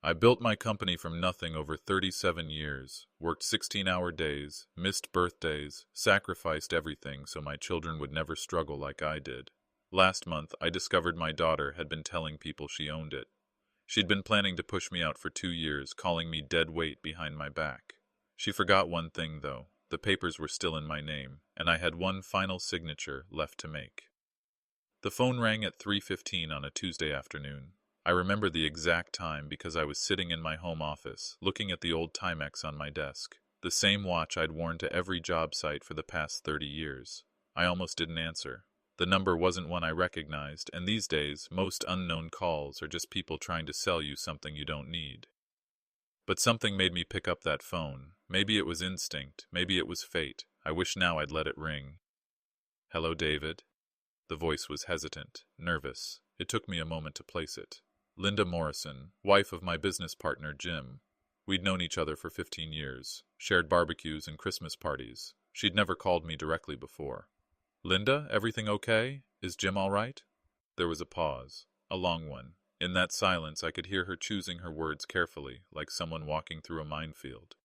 I built my company from nothing over 37 years, worked 16-hour days, missed birthdays, sacrificed everything so my children would never struggle like I did. Last month, I discovered my daughter had been telling people she owned it. She'd been planning to push me out for 2 years, calling me dead weight behind my back. She forgot one thing, though. The papers were still in my name, and I had one final signature left to make. The phone rang at 3:15 on a Tuesday afternoon. I remember the exact time because I was sitting in my home office, looking at the old Timex on my desk, the same watch I'd worn to every job site for the past 30 years. I almost didn't answer. The number wasn't one I recognized, and these days, most unknown calls are just people trying to sell you something you don't need. But something made me pick up that phone. Maybe it was instinct, maybe it was fate. I wish now I'd let it ring. "Hello, David." The voice was hesitant, nervous. It took me a moment to place it. Linda Morrison, wife of my business partner, Jim. We'd known each other for 15 years, shared barbecues and Christmas parties. She'd never called me directly before. "Linda, everything okay? Is Jim all right?" There was a pause, a long one. In that silence, I could hear her choosing her words carefully, like someone walking through a minefield.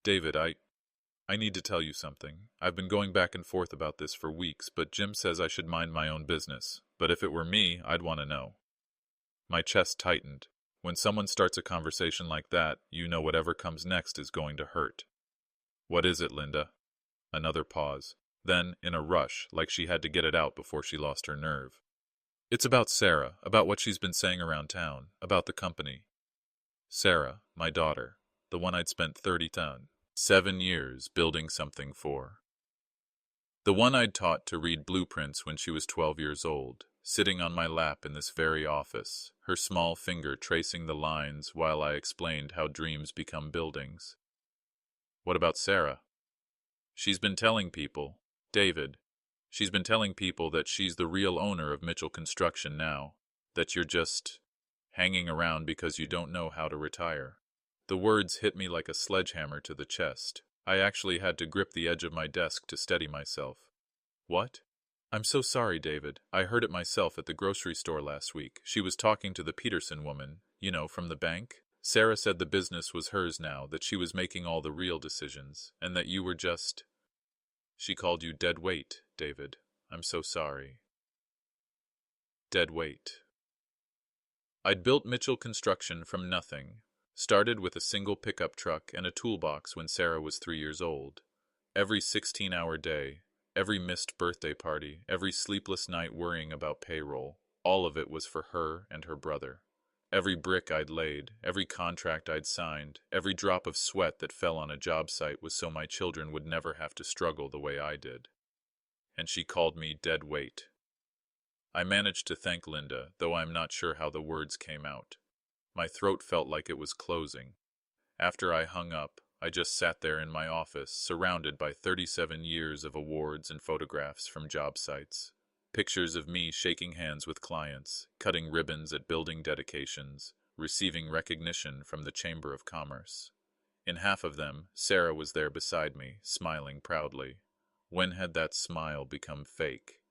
"David, I need to tell you something. I've been going back and forth about this for weeks, but Jim says I should mind my own business. But if it were me, I'd want to know." My chest tightened. When someone starts a conversation like that, you know whatever comes next is going to hurt. "What is it, Linda?" Another pause. Then, in a rush, like she had to get it out before she lost her nerve. "It's about Sarah, about what she's been saying around town, about the company." Sarah, my daughter, the one I'd spent 37 years building something for. The one I'd taught to read blueprints when she was 12 years old, sitting on my lap in this very office, her small finger tracing the lines while I explained how dreams become buildings. "What about Sarah?" "She's been telling people, David, she's been telling people that she's the real owner of Mitchell Construction now, that you're just hanging around because you don't know how to retire." The words hit me like a sledgehammer to the chest. I actually had to grip the edge of my desk to steady myself. "What?" "I'm so sorry, David. I heard it myself at the grocery store last week. She was talking to the Peterson woman, you know, from the bank. Sarah said the business was hers now, that she was making all the real decisions, and that you were just... She called you dead weight, David. I'm so sorry." Dead weight. I'd built Mitchell Construction from nothing. Started with a single pickup truck and a toolbox when Sarah was 3 years old. Every 16-hour day, every missed birthday party, every sleepless night worrying about payroll, all of it was for her and her brother. Every brick I'd laid, every contract I'd signed, every drop of sweat that fell on a job site was so my children would never have to struggle the way I did. And she called me dead weight. I managed to thank Linda, though I'm not sure how the words came out. My throat felt like it was closing. After I hung up, I just sat there in my office, surrounded by 37 years of awards and photographs from job sites. Pictures of me shaking hands with clients, cutting ribbons at building dedications, receiving recognition from the Chamber of Commerce. In half of them, Sarah was there beside me, smiling proudly. When had that smile become fake?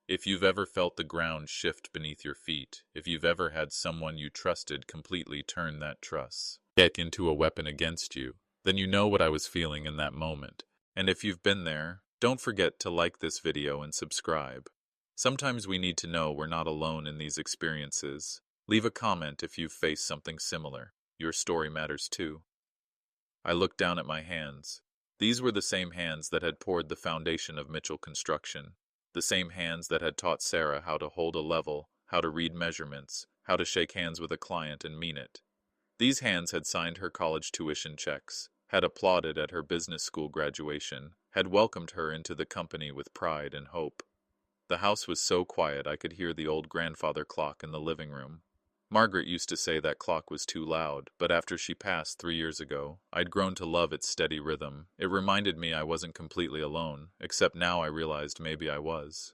If you've ever felt the ground shift beneath your feet, if you've ever had someone you trusted completely turn that trust into a weapon against you, then you know what I was feeling in that moment. And if you've been there, don't forget to like this video and subscribe. Sometimes we need to know we're not alone in these experiences. Leave a comment if you've faced something similar. Your story matters too. I looked down at my hands. These were the same hands that had poured the foundation of Mitchell Construction. The same hands that had taught Sarah how to hold a level, how to read measurements, how to shake hands with a client and mean it. These hands had signed her college tuition checks, had applauded at her business school graduation, had welcomed her into the company with pride and hope. The house was so quiet I could hear the old grandfather clock in the living room. Margaret used to say that clock was too loud, but after she passed 3 years ago, I'd grown to love its steady rhythm. It reminded me I wasn't completely alone, except now I realized maybe I was.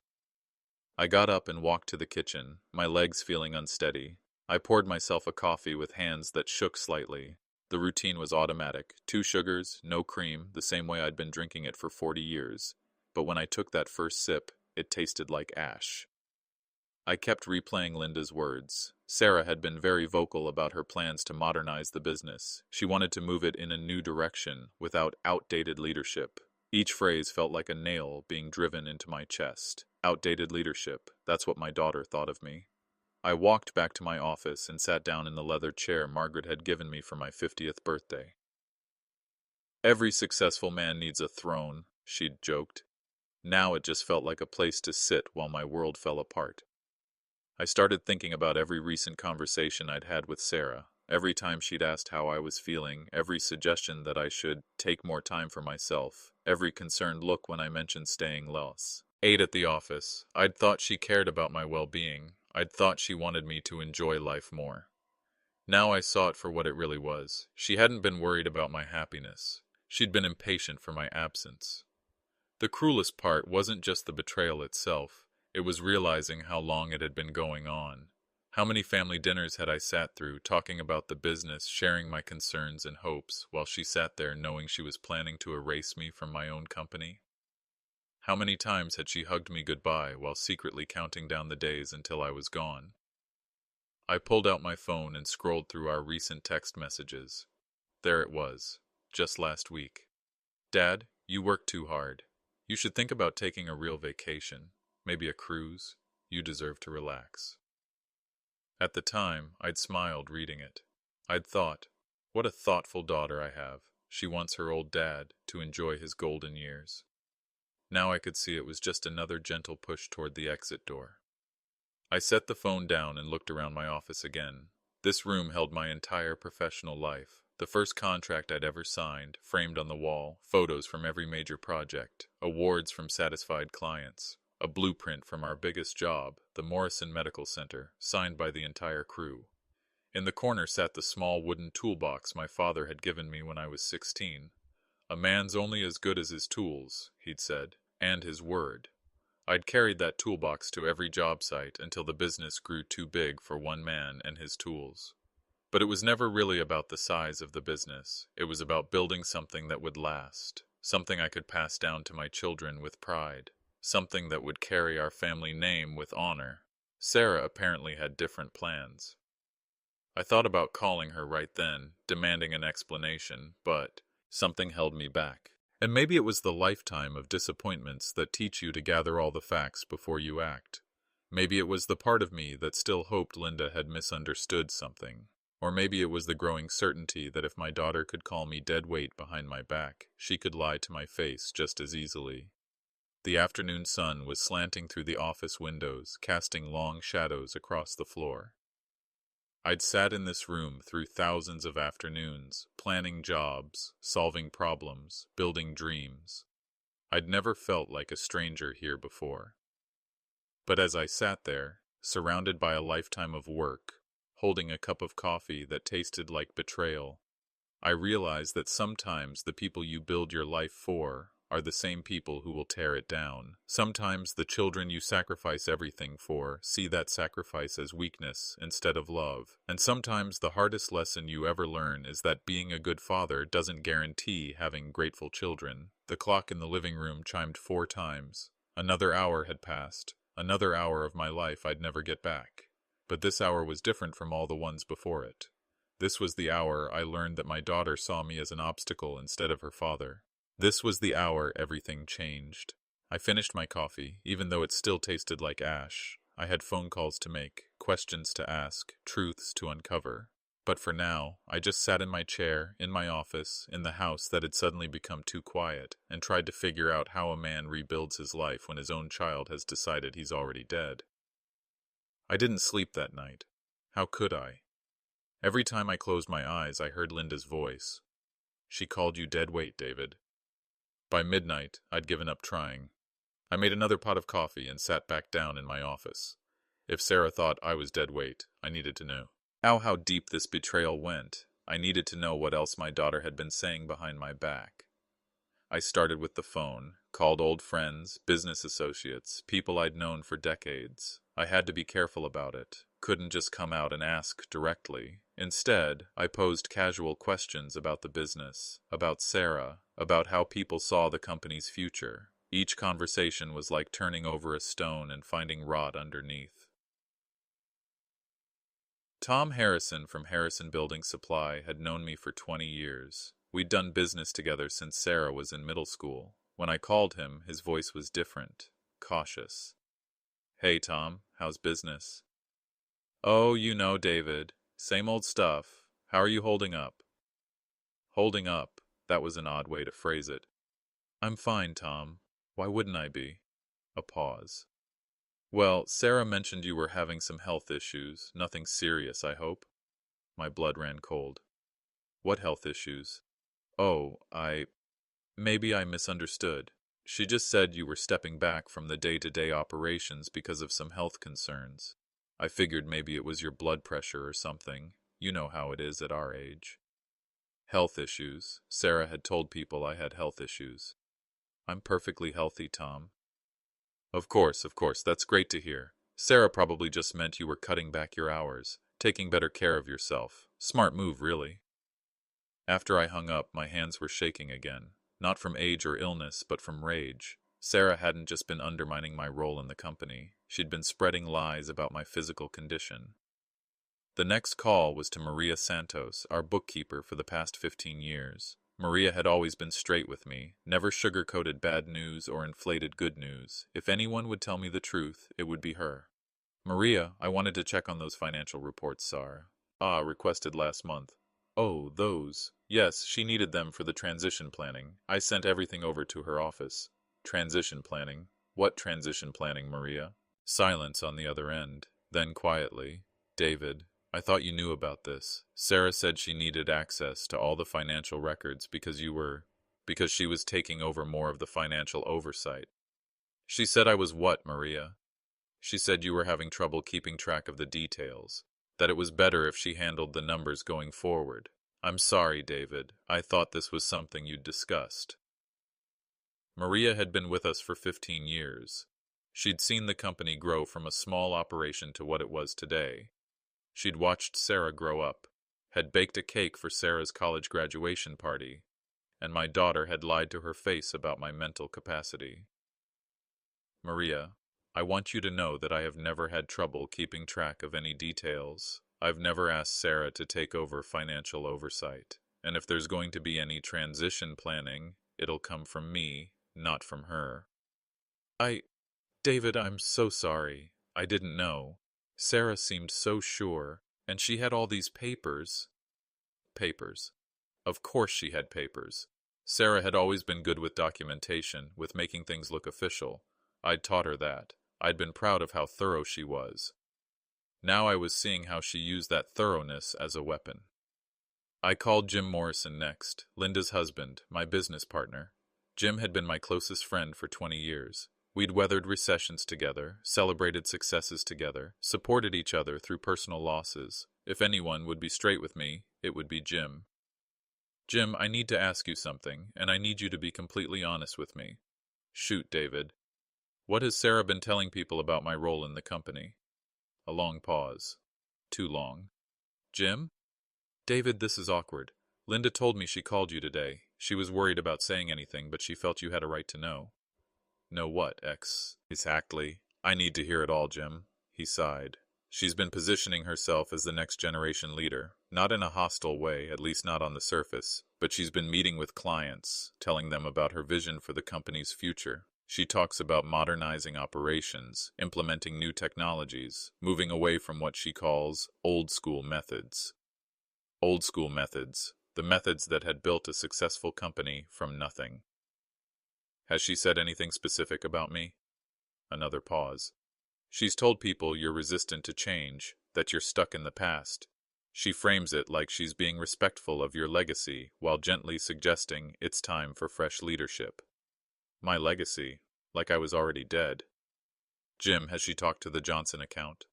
I got up and walked to the kitchen, my legs feeling unsteady. I poured myself a coffee with hands that shook slightly. The routine was automatic, 2 sugars, no cream, the same way I'd been drinking it for 40 years. But when I took that first sip, it tasted like ash. I kept replaying Linda's words. Sarah had been very vocal about her plans to modernize the business. She wanted to move it in a new direction, without outdated leadership. Each phrase felt like a nail being driven into my chest. Outdated leadership, that's what my daughter thought of me. I walked back to my office and sat down in the leather chair Margaret had given me for my 50th birthday. Every successful man needs a throne, she'd joked. Now it just felt like a place to sit while my world fell apart. I started thinking about every recent conversation I'd had with Sarah, every time she'd asked how I was feeling, every suggestion that I should take more time for myself, every concerned look when I mentioned staying late at the office. I'd thought she cared about my well-being. I'd thought she wanted me to enjoy life more. Now I saw it for what it really was. She hadn't been worried about my happiness. She'd been impatient for my absence. The cruelest part wasn't just the betrayal itself. It was realizing how long it had been going on. How many family dinners had I sat through, talking about the business, sharing my concerns and hopes, while she sat there knowing she was planning to erase me from my own company? How many times had she hugged me goodbye while secretly counting down the days until I was gone? I pulled out my phone and scrolled through our recent text messages. There it was, just last week. Dad, you work too hard. You should think about taking a real vacation. Maybe a cruise. You deserve to relax. At the time, I'd smiled reading it. I'd thought, what a thoughtful daughter I have. She wants her old dad to enjoy his golden years. Now I could see it was just another gentle push toward the exit door. I set the phone down and looked around my office again. This room held my entire professional life. The first contract I'd ever signed, framed on the wall, photos from every major project, awards from satisfied clients. A blueprint from our biggest job, the Morrison Medical Center, signed by the entire crew. In the corner sat the small wooden toolbox my father had given me when I was 16. A man's only as good as his tools, he'd said, and his word. I'd carried that toolbox to every job site until the business grew too big for one man and his tools. But it was never really about the size of the business. It was about building something that would last, something I could pass down to my children with pride. Something that would carry our family name with honor. Sarah apparently had different plans. I thought about calling her right then, demanding an explanation, but something held me back. And maybe it was the lifetime of disappointments that teach you to gather all the facts before you act. Maybe it was the part of me that still hoped Linda had misunderstood something. Or maybe it was the growing certainty that if my daughter could call me dead weight behind my back, she could lie to my face just as easily. The afternoon sun was slanting through the office windows, casting long shadows across the floor. I'd sat in this room through thousands of afternoons, planning jobs, solving problems, building dreams. I'd never felt like a stranger here before. But as I sat there, surrounded by a lifetime of work, holding a cup of coffee that tasted like betrayal, I realized that sometimes the people you build your life for are the same people who will tear it down. Sometimes the children you sacrifice everything for see that sacrifice as weakness instead of love. And sometimes the hardest lesson you ever learn is that being a good father doesn't guarantee having grateful children. The clock in the living room chimed 4 times. Another hour had passed. Another hour of my life I'd never get back. But this hour was different from all the ones before it. This was the hour I learned that my daughter saw me as an obstacle instead of her father. This was the hour everything changed. I finished my coffee, even though it still tasted like ash. I had phone calls to make, questions to ask, truths to uncover. But for now, I just sat in my chair, in my office, in the house that had suddenly become too quiet, and tried to figure out how a man rebuilds his life when his own child has decided he's already dead. I didn't sleep that night. How could I? Every time I closed my eyes, I heard Linda's voice. She called you dead weight, David. By midnight, I'd given up trying. I made another pot of coffee and sat back down in my office. If Sarah thought I was dead weight, I needed to know. How deep this betrayal went. I needed to know what else my daughter had been saying behind my back. I started with the phone, called old friends, business associates, people I'd known for decades. I had to be careful about it. Couldn't just come out and ask directly. Instead, I posed casual questions about the business, about Sarah, about how people saw the company's future. Each conversation was like turning over a stone and finding rot underneath. Tom Harrison from Harrison Building Supply had known me for 20 years. We'd done business together since Sarah was in middle school. When I called him, his voice was different, cautious. Hey, Tom, how's business? Oh, you know, David. Same old stuff. How are you holding up? Holding up. That was an odd way to phrase it. I'm fine, Tom. Why wouldn't I be? A pause. Well, Sarah mentioned you were having some health issues. Nothing serious, I hope. My blood ran cold. What health issues? Oh, maybe I misunderstood. She just said you were stepping back from the day-to-day operations because of some health concerns. I figured maybe it was your blood pressure or something. You know how it is at our age. Health issues. Sarah had told people I had health issues. I'm perfectly healthy, Tom. Of course, that's great to hear. Sarah probably just meant you were cutting back your hours, taking better care of yourself. Smart move, really. After I hung up, my hands were shaking again. Not from age or illness, but from rage. Sarah hadn't just been undermining my role in the company. She'd been spreading lies about my physical condition. The next call was to Maria Santos, our bookkeeper for the past 15 years. Maria had always been straight with me, never sugar-coated bad news or inflated good news. If anyone would tell me the truth, it would be her. Maria, I wanted to check on those financial reports, Sar. Requested last month. Oh, those. Yes, she needed them for the transition planning. I sent everything over to her office. Transition planning? What transition planning, Maria? Silence on the other end. Then quietly, David, I thought you knew about this. Sarah said she needed access to all the financial records because she was taking over more of the financial oversight. She said I was what, Maria? She said you were having trouble keeping track of the details, that it was better if she handled the numbers going forward. I'm sorry, David. I thought this was something you'd discussed. Maria had been with us for 15 years. She'd seen the company grow from a small operation to what it was today. She'd watched Sarah grow up, had baked a cake for Sarah's college graduation party, and my daughter had lied to her face about my mental capacity. Maria, I want you to know that I have never had trouble keeping track of any details. I've never asked Sarah to take over financial oversight, and if there's going to be any transition planning, it'll come from me, not from her. David, I'm so sorry. I didn't know. Sarah seemed so sure, and she had all these papers. Papers. Of course she had papers. Sarah had always been good with documentation, with making things look official. I'd taught her that. I'd been proud of how thorough she was. Now I was seeing how she used that thoroughness as a weapon. I called Jim Morrison next, Linda's husband, my business partner. Jim had been my closest friend for 20 years. We'd weathered recessions together, celebrated successes together, supported each other through personal losses. If anyone would be straight with me, it would be Jim. Jim, I need to ask you something, and I need you to be completely honest with me. Shoot, David. What has Sarah been telling people about my role in the company? A long pause. Too long. Jim? David, this is awkward. Linda told me she called you today. She was worried about saying anything, but she felt you had a right to know. Know what, X? Exactly. I need to hear it all, Jim. He sighed. She's been positioning herself as the next generation leader. Not in a hostile way, at least not on the surface, but she's been meeting with clients, telling them about her vision for the company's future. She talks about modernizing operations, implementing new technologies, moving away from what she calls old school methods. Old school methods, the methods that had built a successful company from nothing. Has she said anything specific about me? Another pause. She's told people you're resistant to change, that you're stuck in the past. She frames it like she's being respectful of your legacy while gently suggesting it's time for fresh leadership. My legacy, like I was already dead. Jim, has she talked to the Johnson account?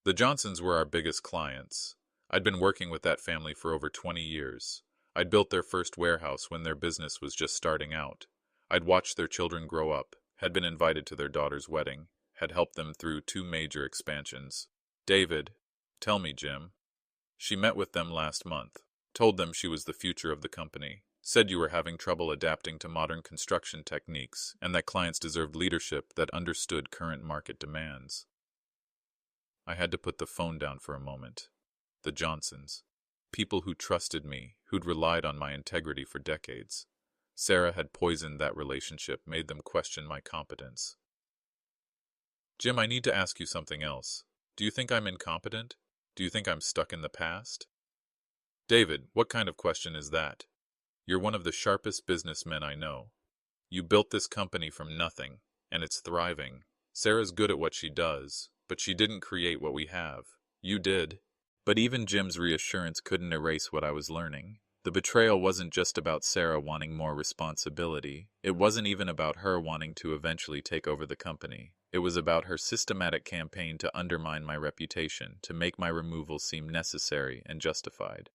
The Johnsons were our biggest clients. I'd been working with that family for over 20 years. I'd built their first warehouse when their business was just starting out. I'd watched their children grow up, had been invited to their daughter's wedding, had helped them through 2 major expansions. David, tell me, Jim. She met with them last month, told them she was the future of the company, said you were having trouble adapting to modern construction techniques, and that clients deserved leadership that understood current market demands. I had to put the phone down for a moment. The Johnsons. People who trusted me, who'd relied on my integrity for decades. Sarah had poisoned that relationship, made them question my competence. Jim, I need to ask you something else. Do you think I'm incompetent? Do you think I'm stuck in the past? David, what kind of question is that? You're one of the sharpest businessmen I know. You built this company from nothing, and it's thriving. Sarah's good at what she does, but she didn't create what we have. You did. But even Jim's reassurance couldn't erase what I was learning. The betrayal wasn't just about Sarah wanting more responsibility. It wasn't even about her wanting to eventually take over the company. It was about her systematic campaign to undermine my reputation, to make my removal seem necessary and justified.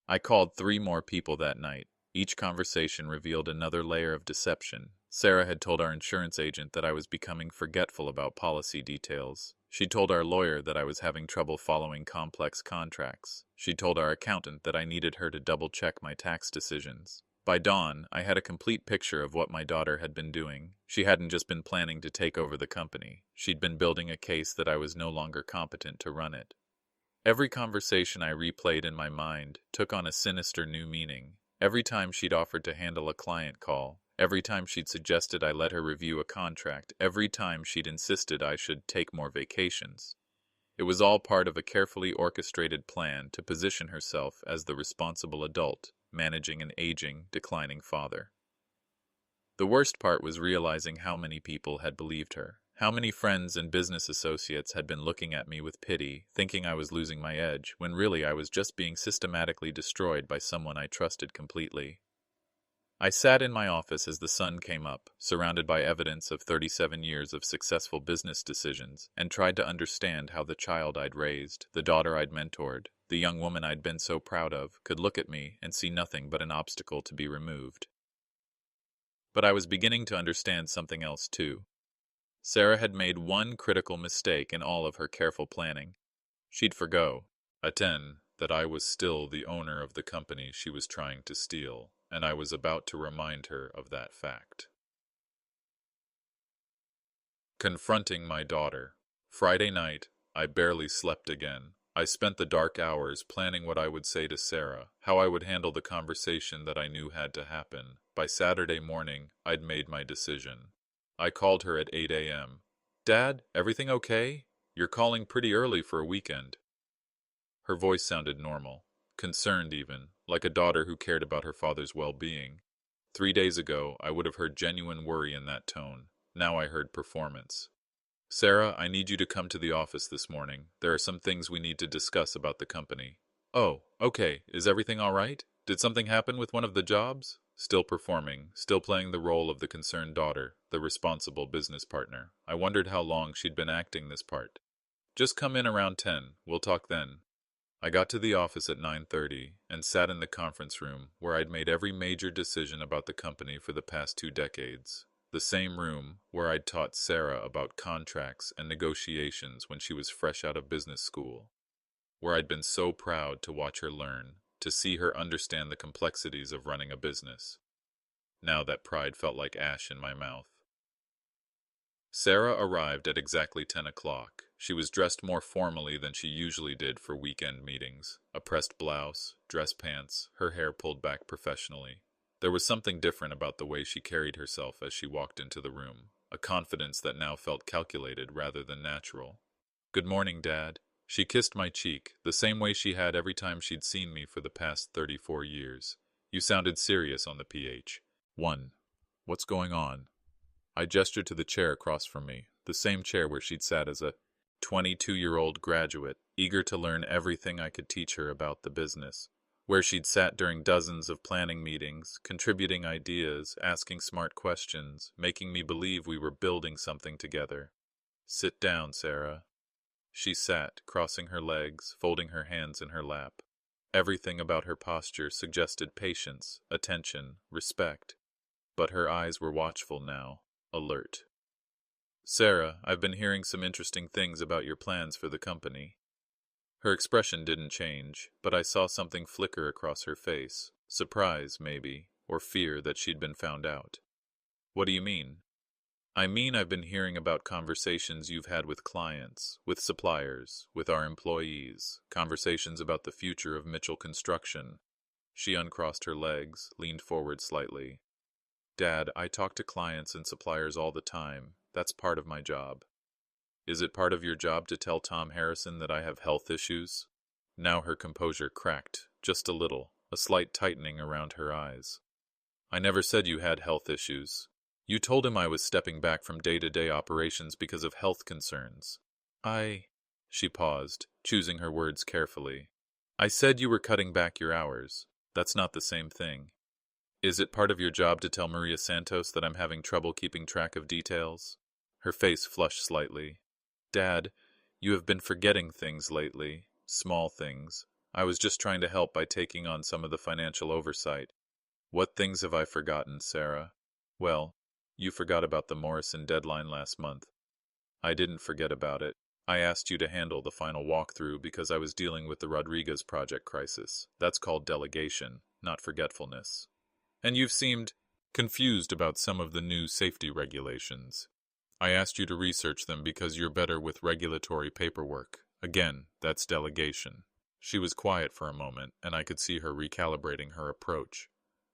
I called 3 more people that night. Each conversation revealed another layer of deception. Sarah had told our insurance agent that I was becoming forgetful about policy details. She told our lawyer that I was having trouble following complex contracts. She told our accountant that I needed her to double-check my tax decisions. By dawn, I had a complete picture of what my daughter had been doing. She hadn't just been planning to take over the company. She'd been building a case that I was no longer competent to run it. Every conversation I replayed in my mind took on a sinister new meaning. Every time she'd offered to handle a client call, every time she'd suggested I let her review a contract, every time she'd insisted I should take more vacations. It was all part of a carefully orchestrated plan to position herself as the responsible adult, managing an aging, declining father. The worst part was realizing how many people had believed her. How many friends and business associates had been looking at me with pity, thinking I was losing my edge, when really I was just being systematically destroyed by someone I trusted completely. I sat in my office as the sun came up, surrounded by evidence of 37 years of successful business decisions, and tried to understand how the child I'd raised, the daughter I'd mentored, the young woman I'd been so proud of, could look at me and see nothing but an obstacle to be removed. But I was beginning to understand something else too. Sarah had made one critical mistake in all of her careful planning. She'd forgo, that I was still the owner of the company she was trying to steal, and I was about to remind her of that fact. Confronting my daughter. Friday night, I barely slept again. I spent the dark hours planning what I would say to Sarah, how I would handle the conversation that I knew had to happen. By Saturday morning, I'd made my decision. I called her at 8 a.m. "Dad, everything okay? You're calling pretty early for a weekend." Her voice sounded normal, concerned even, like a daughter who cared about her father's well-being. 3 days ago, I would have heard genuine worry in that tone. Now I heard performance. "Sarah, I need you to come to the office this morning. There are some things we need to discuss about the company." "Oh, okay. Is everything all right? Did something happen with one of the jobs?" Still performing, still playing the role of the concerned daughter, the responsible business partner. I wondered how long she'd been acting this part. "Just come in around 10. We'll talk then." I got to the office at 9:30 and sat in the conference room where I'd made every major decision about the company for the past 2 decades. The same room where I'd taught Sarah about contracts and negotiations when she was fresh out of business school. Where I'd been so proud to watch her learn, to see her understand the complexities of running a business. Now that pride felt like ash in my mouth. Sarah arrived at exactly 10 o'clock. She was dressed more formally than she usually did for weekend meetings. A pressed blouse, dress pants, her hair pulled back professionally. There was something different about the way she carried herself as she walked into the room, a confidence that now felt calculated rather than natural. "Good morning, Dad." She kissed my cheek, the same way she had every time she'd seen me for the past 34 years. "You sounded serious on the PH. 1. What's going on?" I gestured to the chair across from me, the same chair where she'd sat as a 22-year-old graduate, eager to learn everything I could teach her about the business. Where she'd sat during dozens of planning meetings, contributing ideas, asking smart questions, making me believe we were building something together. "Sit down, Sarah." She sat, crossing her legs, folding her hands in her lap. Everything about her posture suggested patience, attention, respect. But her eyes were watchful now, alert. "Sarah, I've been hearing some interesting things about your plans for the company." Her expression didn't change, but I saw something flicker across her face. Surprise, maybe, or fear that she'd been found out. "What do you mean?" I mean, I've been hearing about conversations you've had with clients, with suppliers, with our employees, conversations about the future of Mitchell Construction. She uncrossed her legs, leaned forward slightly. Dad, I talk to clients and suppliers all the time. That's part of my job. Is it part of your job to tell Tom Harrison that I have health issues? Now her composure cracked, just a little, a slight tightening around her eyes. I never said you had health issues. You told him I was stepping back from day-to-day operations because of health concerns. She paused, choosing her words carefully. I said you were cutting back your hours. That's not the same thing. Is it part of your job to tell Maria Santos that I'm having trouble keeping track of details? Her face flushed slightly. Dad, you have been forgetting things lately, small things. I was just trying to help by taking on some of the financial oversight. What things have I forgotten, Sarah? Well, you forgot about the Morrison deadline last month. I didn't forget about it. I asked you to handle the final walkthrough because I was dealing with the Rodriguez project crisis. That's called delegation, not forgetfulness. And you've seemed confused about some of the new safety regulations. I asked you to research them because you're better with regulatory paperwork. Again, that's delegation. She was quiet for a moment, and I could see her recalibrating her approach.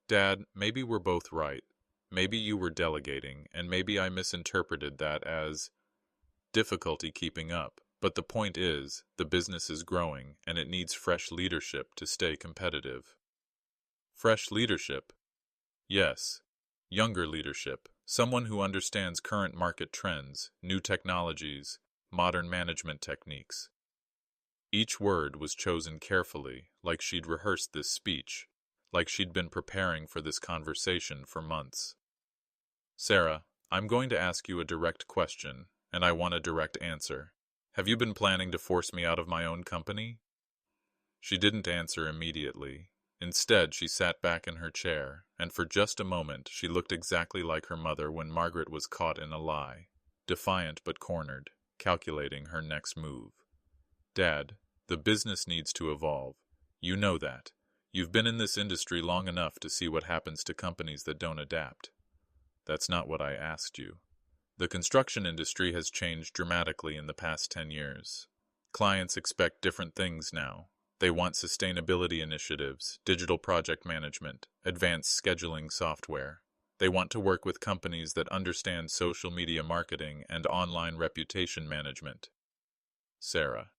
Dad, maybe we're both right. Maybe you were delegating, and maybe I misinterpreted that as difficulty keeping up. But the point is, the business is growing, and it needs fresh leadership to stay competitive. Fresh leadership? Yes. Younger leadership. Someone who understands current market trends, new technologies, modern management techniques. Each word was chosen carefully, like she'd rehearsed this speech, like she'd been preparing for this conversation for months. Sarah, I'm going to ask you a direct question, and I want a direct answer. Have you been planning to force me out of my own company? She didn't answer immediately. Instead, she sat back in her chair, and for just a moment she looked exactly like her mother when Margaret was caught in a lie, defiant but cornered, calculating her next move. Dad, the business needs to evolve. You know that. You've been in this industry long enough to see what happens to companies that don't adapt. That's not what I asked you. The construction industry has changed dramatically in the past 10 years. Clients expect different things now. They want sustainability initiatives, digital project management, advanced scheduling software. They want to work with companies that understand social media marketing and online reputation management. Sarah.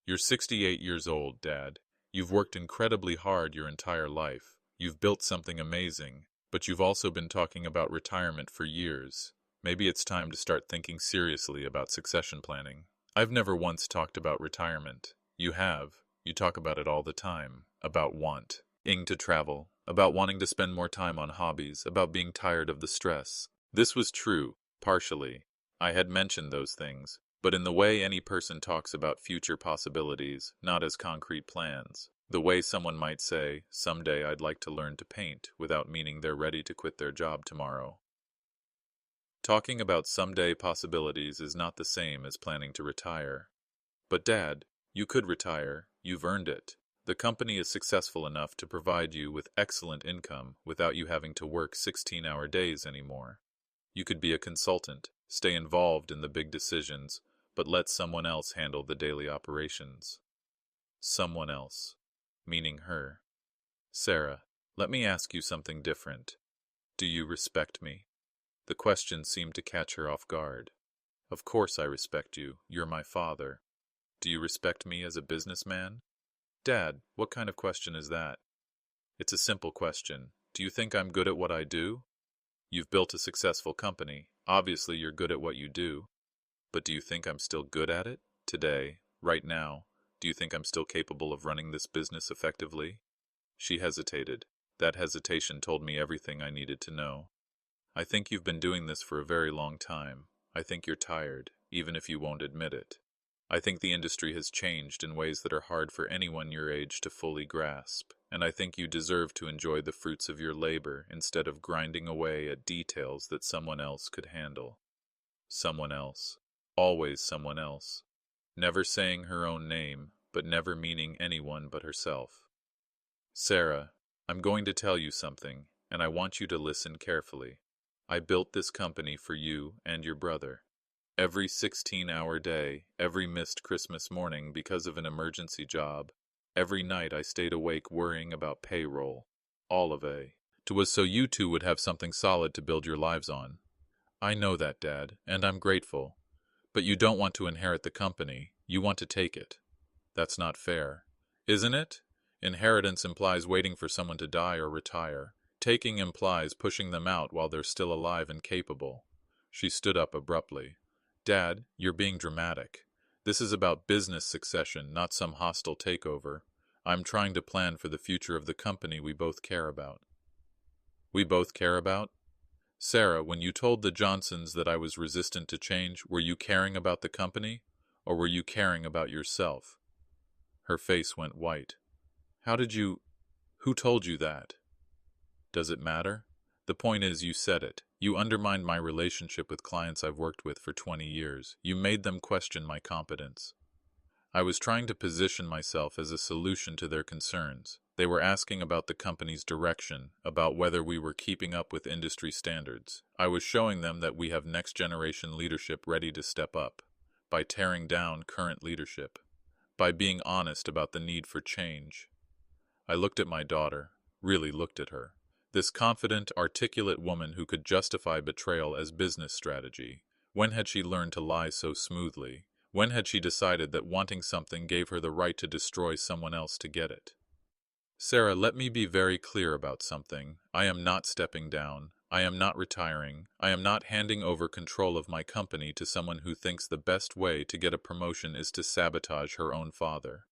You're 68 years old, Dad. You've worked incredibly hard your entire life. You've built something amazing, but you've also been talking about retirement for years. Maybe it's time to start thinking seriously about succession planning. I've never once talked about retirement. You have. You talk about it all the time, about wanting to travel, about wanting to spend more time on hobbies, about being tired of the stress. This was true, partially. I had mentioned those things, but in the way any person talks about future possibilities, not as concrete plans. The way someone might say, someday I'd like to learn to paint, without meaning they're ready to quit their job tomorrow. Talking about someday possibilities is not the same as planning to retire. But Dad, you could retire. You've earned it. The company is successful enough to provide you with excellent income without you having to work 16-hour days anymore. You could be a consultant, stay involved in the big decisions, but let someone else handle the daily operations. Someone else. Meaning her. Sarah, let me ask you something different. Do you respect me? The question seemed to catch her off guard. Of course I respect you. You're my father. Do you respect me as a businessman? Dad, what kind of question is that? It's a simple question. Do you think I'm good at what I do? You've built a successful company. Obviously you're good at what you do. But do you think I'm still good at it? Today, right now, do you think I'm still capable of running this business effectively? She hesitated. That hesitation told me everything I needed to know. I think you've been doing this for a very long time. I think you're tired, even if you won't admit it. I think the industry has changed in ways that are hard for anyone your age to fully grasp, and I think you deserve to enjoy the fruits of your labor instead of grinding away at details that someone else could handle. Someone else. Always someone else. Never saying her own name, but never meaning anyone but herself. Sarah, I'm going to tell you something, and I want you to listen carefully. I built this company for you and your brother. Every 16-hour day, every missed Christmas morning because of an emergency job, every night I stayed awake worrying about payroll. All of it was so you two would have something solid to build your lives on. I know that, Dad, and I'm grateful. But you don't want to inherit the company, you want to take it. That's not fair. Isn't it? Inheritance implies waiting for someone to die or retire. Taking implies pushing them out while they're still alive and capable. She stood up abruptly. Dad, you're being dramatic. This is about business succession, not some hostile takeover. I'm trying to plan for the future of the company we both care about. We both care about? Sarah, when you told the Johnsons that I was resistant to change, were you caring about the company, or were you caring about yourself? Her face went white. Who told you that? Does it matter? The point is, you said it. You undermined my relationship with clients I've worked with for 20 years. You made them question my competence. I was trying to position myself as a solution to their concerns. They were asking about the company's direction, about whether we were keeping up with industry standards. I was showing them that we have next-generation leadership ready to step up, by tearing down current leadership, by being honest about the need for change. I looked at my daughter, really looked at her. This confident, articulate woman who could justify betrayal as business strategy. When had she learned to lie so smoothly? When had she decided that wanting something gave her the right to destroy someone else to get it? Sarah, let me be very clear about something. I am not stepping down. I am not retiring. I am not handing over control of my company to someone who thinks the best way to get a promotion is to sabotage her own father.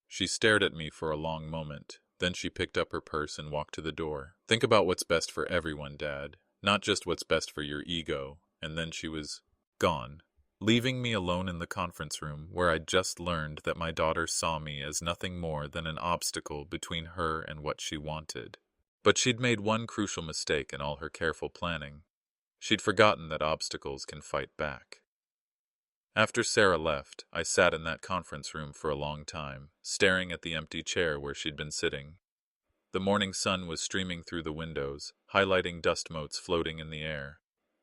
She stared at me for a long moment. Then she picked up her purse and walked to the door. Think about what's best for everyone, Dad. Not just what's best for your ego. And then she was gone, leaving me alone in the conference room where I'd just learned that my daughter saw me as nothing more than an obstacle between her and what she wanted. But she'd made one crucial mistake in all her careful planning. She'd forgotten that obstacles can fight back. After Sarah left, I sat in that conference room for a long time, staring at the empty chair where she'd been sitting. The morning sun was streaming through the windows, highlighting dust motes floating in the air.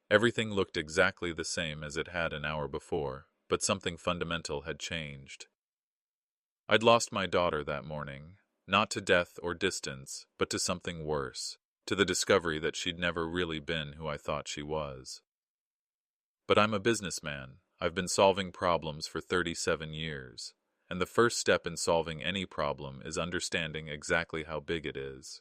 Everything looked exactly the same as it had an hour before, but something fundamental had changed. I'd lost my daughter that morning, not to death or distance, but to something worse, to the discovery that she'd never really been who I thought she was. But I'm a businessman. I've been solving problems for 37 years, and the first step in solving any problem is understanding exactly how big it is.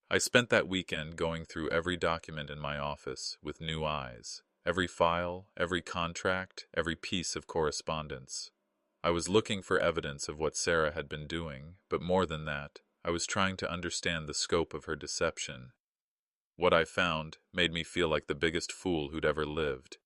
I spent that weekend going through every document in my office with new eyes, every file, every contract, every piece of correspondence. I was looking for evidence of what Sarah had been doing, but more than that, I was trying to understand the scope of her deception. What I found made me feel like the biggest fool who'd ever lived.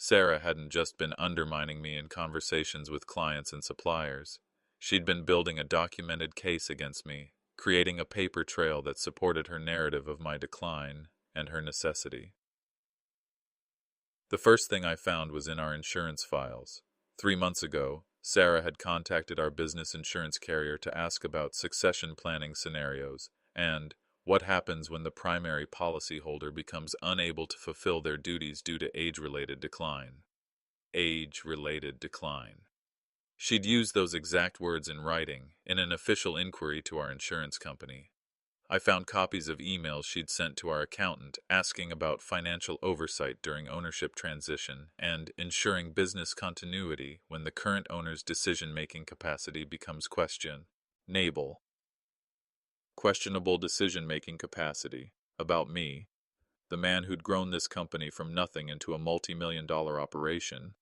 Sarah hadn't just been undermining me in conversations with clients and suppliers. She'd been building a documented case against me, creating a paper trail that supported her narrative of my decline and her necessity. The first thing I found was in our insurance files. 3 months ago, Sarah had contacted our business insurance carrier to ask about succession planning scenarios and what happens when the primary policyholder becomes unable to fulfill their duties due to age-related decline. Age-related decline. She'd used those exact words in writing in an official inquiry to our insurance company. I found copies of emails she'd sent to our accountant asking about financial oversight during ownership transition and ensuring business continuity when the current owner's decision-making capacity becomes questionable. Questionable decision-making capacity. About me, the man who'd grown this company from nothing into a multi-million-dollar operation.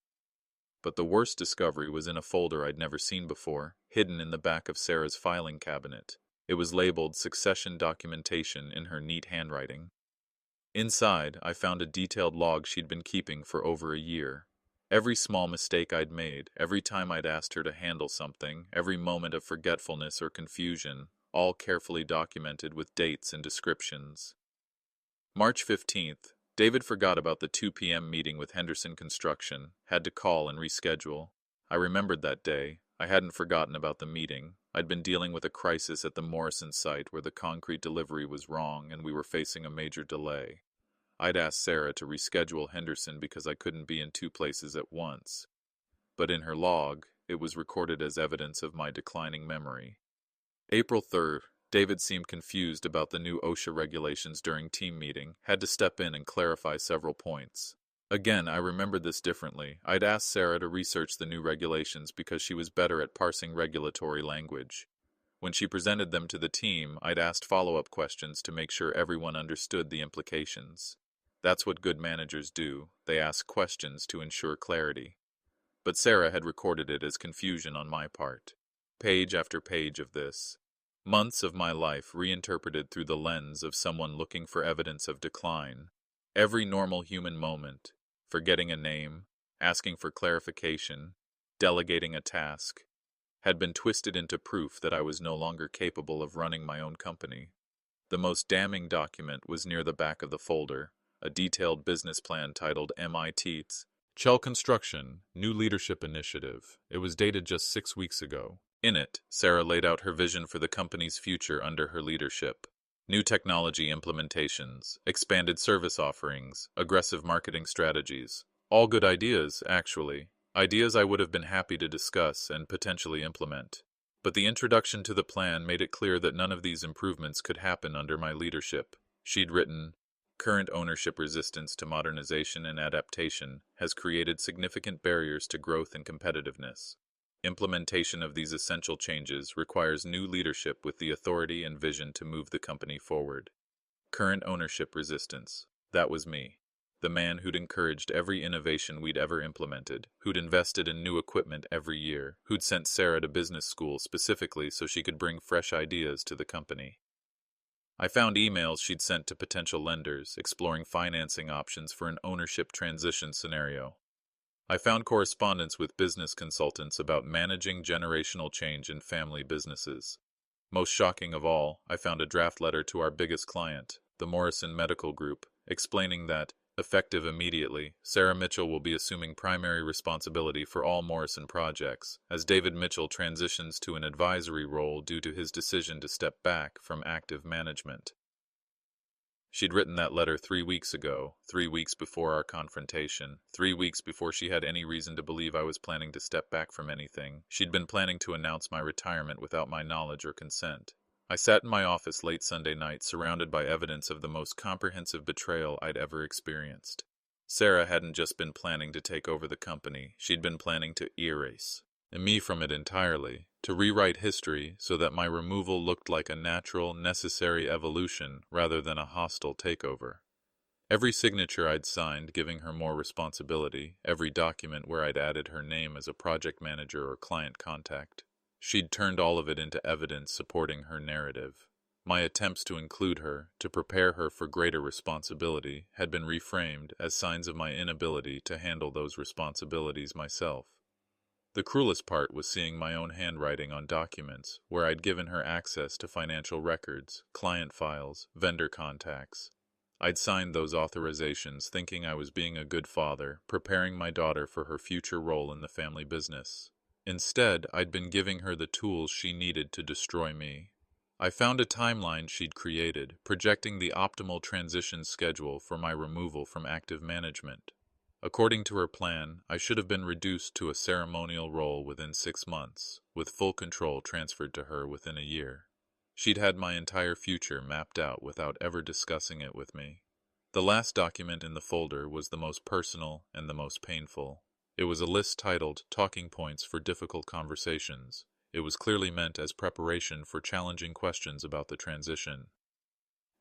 But the worst discovery was in a folder I'd never seen before, hidden in the back of Sarah's filing cabinet. It was labeled Succession Documentation in her neat handwriting. Inside, I found a detailed log she'd been keeping for over a year. Every small mistake I'd made, every time I'd asked her to handle something, every moment of forgetfulness or confusion, all carefully documented with dates and descriptions. March 15th, David forgot about the 2 p.m. meeting with Henderson Construction, had to call and reschedule. I remembered that day. I hadn't forgotten about the meeting. I'd been dealing with a crisis at the Morrison site where the concrete delivery was wrong and we were facing a major delay. I'd asked Sarah to reschedule Henderson because I couldn't be in two places at once. But in her log, it was recorded as evidence of my declining memory. April 3rd, David seemed confused about the new OSHA regulations during team meeting, had to step in and clarify several points. Again, I remembered this differently. I'd asked Sarah to research the new regulations because she was better at parsing regulatory language. When she presented them to the team, I'd asked follow-up questions to make sure everyone understood the implications. That's what good managers do. They ask questions to ensure clarity. But Sarah had recorded it as confusion on my part. Page after page of this. Months of my life reinterpreted through the lens of someone looking for evidence of decline. Every normal human moment, forgetting a name, asking for clarification, delegating a task, had been twisted into proof that I was no longer capable of running my own company. The most damning document was near the back of the folder, a detailed business plan titled MIT's Chell Construction, New Leadership Initiative. It was dated just 6 weeks ago. In it, Sarah laid out her vision for the company's future under her leadership. New technology implementations, expanded service offerings, aggressive marketing strategies. All good ideas, actually. Ideas I would have been happy to discuss and potentially implement. But the introduction to the plan made it clear that none of these improvements could happen under my leadership. She'd written, "Current ownership resistance to modernization and adaptation has created significant barriers to growth and competitiveness. Implementation of these essential changes requires new leadership with the authority and vision to move the company forward." Current ownership resistance. That was me. The man who'd encouraged every innovation we'd ever implemented, who'd invested in new equipment every year, who'd sent Sarah to business school specifically so she could bring fresh ideas to the company. I found emails she'd sent to potential lenders, exploring financing options for an ownership transition scenario. I found correspondence with business consultants about managing generational change in family businesses. Most shocking of all, I found a draft letter to our biggest client, the Morrison Medical Group, explaining that, effective immediately, Sarah Mitchell will be assuming primary responsibility for all Morrison projects, as David Mitchell transitions to an advisory role due to his decision to step back from active management. She'd written that letter 3 weeks ago, 3 weeks before our confrontation, 3 weeks before she had any reason to believe I was planning to step back from anything. She'd been planning to announce my retirement without my knowledge or consent. I sat in my office late Sunday night, surrounded by evidence of the most comprehensive betrayal I'd ever experienced. Sarah hadn't just been planning to take over the company, she'd been planning to erase me from it entirely, to rewrite history so that my removal looked like a natural, necessary evolution rather than a hostile takeover. Every signature I'd signed giving her more responsibility, every document where I'd added her name as a project manager or client contact, she'd turned all of it into evidence supporting her narrative. My attempts to include her, to prepare her for greater responsibility, had been reframed as signs of my inability to handle those responsibilities myself. The cruelest part was seeing my own handwriting on documents where I'd given her access to financial records, client files, vendor contacts. I'd signed those authorizations thinking I was being a good father, preparing my daughter for her future role in the family business. Instead, I'd been giving her the tools she needed to destroy me. I found a timeline she'd created, projecting the optimal transition schedule for my removal from active management. According to her plan, I should have been reduced to a ceremonial role within 6 months, with full control transferred to her within a year. She'd had my entire future mapped out without ever discussing it with me. The last document in the folder was the most personal and the most painful. It was a list titled Talking Points for Difficult Conversations. It was clearly meant as preparation for challenging questions about the transition.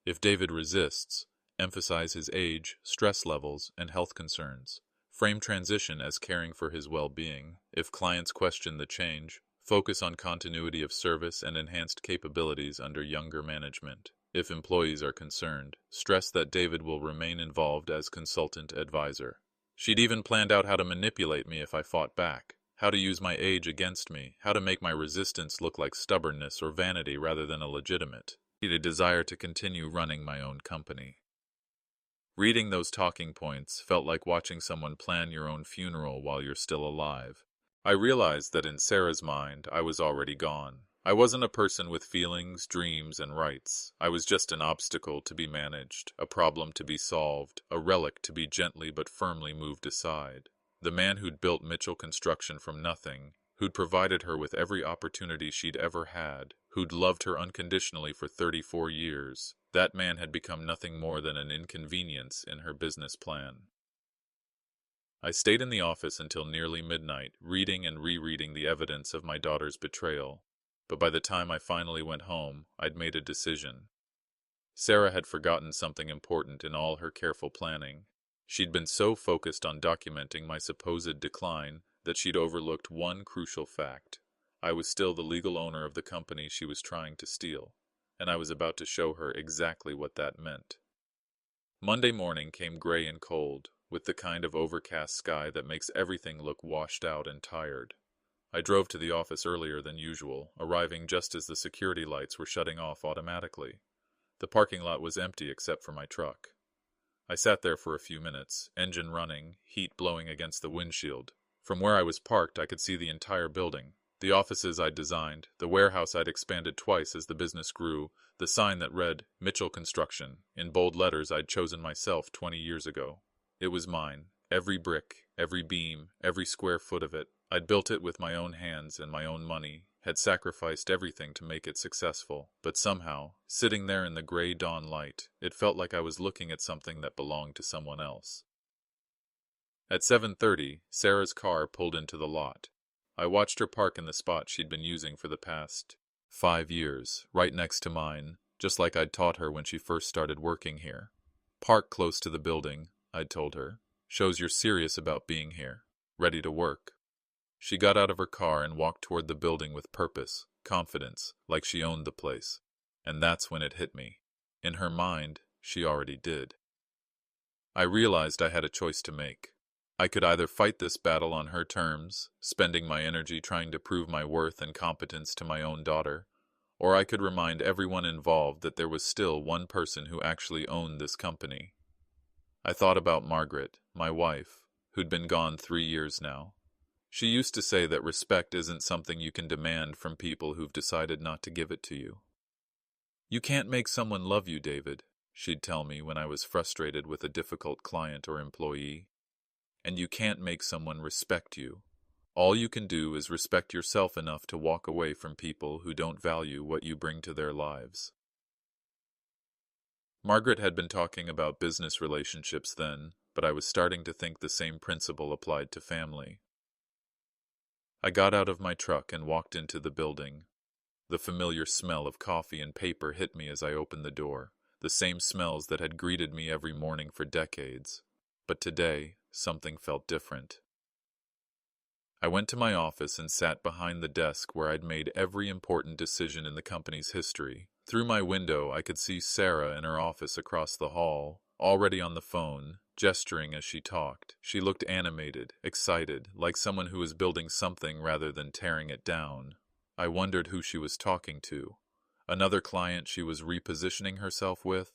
If David resists, emphasize his age, stress levels, and health concerns. Frame transition as caring for his well-being. If clients question the change, focus on continuity of service and enhanced capabilities under younger management. If employees are concerned, stress that David will remain involved as consultant advisor. She'd even planned out how to manipulate me if I fought back, how to use my age against me, how to make my resistance look like stubbornness or vanity rather than a legitimate desire to continue running my own company. Reading those talking points felt like watching someone plan your own funeral while you're still alive. I realized that in Sarah's mind, I was already gone. I wasn't a person with feelings, dreams, and rights. I was just an obstacle to be managed, a problem to be solved, a relic to be gently but firmly moved aside. The man who'd built Mitchell Construction from nothing, who'd provided her with every opportunity she'd ever had, who'd loved her unconditionally for 34 years, that man had become nothing more than an inconvenience in her business plan. I stayed in the office until nearly midnight, reading and rereading the evidence of my daughter's betrayal. But by the time I finally went home, I'd made a decision. Sarah had forgotten something important in all her careful planning. She'd been so focused on documenting my supposed decline that she'd overlooked one crucial fact. I was still the legal owner of the company she was trying to steal, and I was about to show her exactly what that meant. Monday morning came gray and cold, with the kind of overcast sky that makes everything look washed out and tired. I drove to the office earlier than usual, arriving just as the security lights were shutting off automatically. The parking lot was empty except for my truck. I sat there for a few minutes, engine running, heat blowing against the windshield. From where I was parked, I could see the entire building. The offices I'd designed, the warehouse I'd expanded twice as the business grew, the sign that read, Mitchell Construction, in bold letters I'd chosen myself 20 years ago. It was mine. Every brick, every beam, every square foot of it. I'd built it with my own hands and my own money, had sacrificed everything to make it successful, but somehow, sitting there in the gray dawn light, it felt like I was looking at something that belonged to someone else. At 7:30, Sarah's car pulled into the lot. I watched her park in the spot she'd been using for the past 5 years, right next to mine, just like I'd taught her when she first started working here. Park close to the building, I'd told her. Shows you're serious about being here, ready to work. She got out of her car and walked toward the building with purpose, confidence, like she owned the place. And that's when it hit me. In her mind, she already did. I realized I had a choice to make. I could either fight this battle on her terms, spending my energy trying to prove my worth and competence to my own daughter, or I could remind everyone involved that there was still one person who actually owned this company. I thought about Margaret, my wife, who'd been gone 3 years now. She used to say that respect isn't something you can demand from people who've decided not to give it to you. You can't make someone love you, David, she'd tell me when I was frustrated with a difficult client or employee. And you can't make someone respect you. All you can do is respect yourself enough to walk away from people who don't value what you bring to their lives. Margaret had been talking about business relationships then, but I was starting to think the same principle applied to family. I got out of my truck and walked into the building. The familiar smell of coffee and paper hit me as I opened the door, the same smells that had greeted me every morning for decades. But today, something felt different. I went to my office and sat behind the desk where I'd made every important decision in the company's history. Through my window, I could see Sarah in her office across the hall, already on the phone, gesturing as she talked. She looked animated, excited, like someone who was building something rather than tearing it down. I wondered who she was talking to. Another client she was repositioning herself with?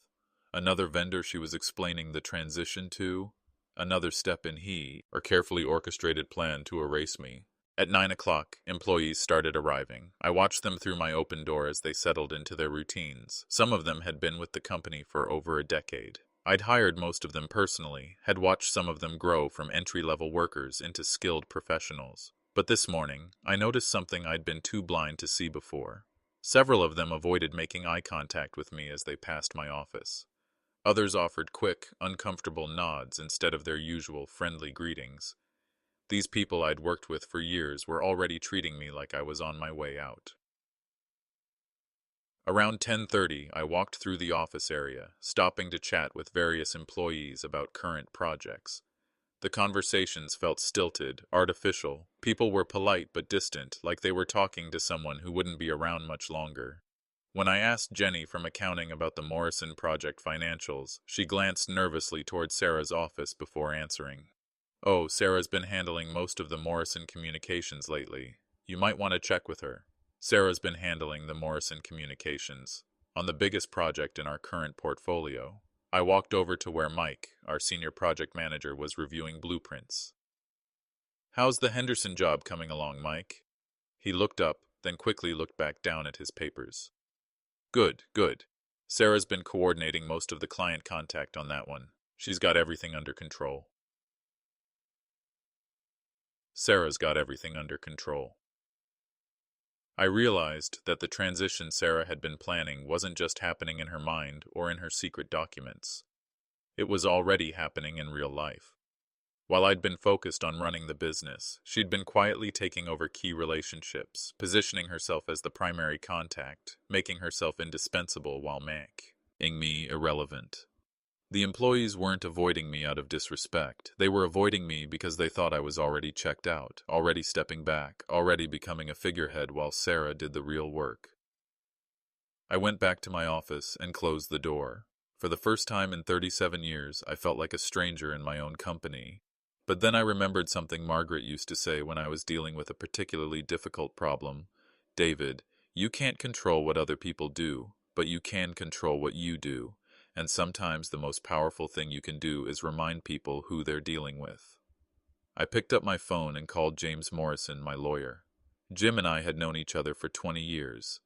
Another vendor she was explaining the transition to? Another step in or carefully orchestrated plan to erase me. At 9 o'clock, employees started arriving. I watched them through my open door as they settled into their routines. Some of them had been with the company for over a decade. I'd hired most of them personally, had watched some of them grow from entry-level workers into skilled professionals. But this morning, I noticed something I'd been too blind to see before. Several of them avoided making eye contact with me as they passed my office. Others offered quick, uncomfortable nods instead of their usual friendly greetings. These people I'd worked with for years were already treating me like I was on my way out. Around 10:30, I walked through the office area, stopping to chat with various employees about current projects. The conversations felt stilted, artificial. People were polite but distant, like they were talking to someone who wouldn't be around much longer. When I asked Jenny from accounting about the Morrison project financials, she glanced nervously toward Sarah's office before answering. Oh, Sarah's been handling most of the Morrison communications lately. You might want to check with her. Sarah's been handling the Morrison communications on the biggest project in our current portfolio. I walked over to where Mike, our senior project manager, was reviewing blueprints. How's the Henderson job coming along, Mike? He looked up, then quickly looked back down at his papers. Good, good. Sarah's been coordinating most of the client contact on that one. She's got everything under control. Sarah's got everything under control. I realized that the transition Sarah had been planning wasn't just happening in her mind or in her secret documents. It was already happening in real life. While I'd been focused on running the business, she'd been quietly taking over key relationships, positioning herself as the primary contact, making herself indispensable while making me irrelevant. The employees weren't avoiding me out of disrespect. They were avoiding me because they thought I was already checked out, already stepping back, already becoming a figurehead while Sarah did the real work. I went back to my office and closed the door. For the first time in 37 years, I felt like a stranger in my own company. But then I remembered something Margaret used to say when I was dealing with a particularly difficult problem. David, you can't control what other people do, but you can control what you do. And sometimes the most powerful thing you can do is remind people who they're dealing with. I picked up my phone and called James Morrison, my lawyer. Jim and I had known each other for 20 years.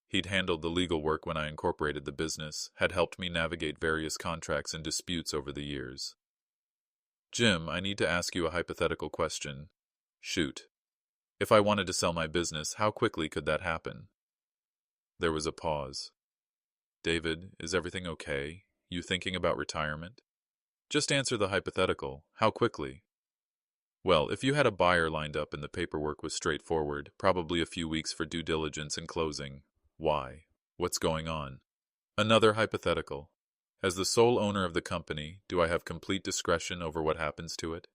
He'd handled the legal work when I incorporated the business, had helped me navigate various contracts and disputes over the years. Jim, I need to ask you a hypothetical question. Shoot. If I wanted to sell my business, how quickly could that happen? There was a pause. David, is everything okay? You thinking about retirement? Just answer the hypothetical. How quickly? Well, if you had a buyer lined up and the paperwork was straightforward, probably a few weeks for due diligence and closing. Why? What's going on? Another hypothetical. As the sole owner of the company, do I have complete discretion over what happens to it?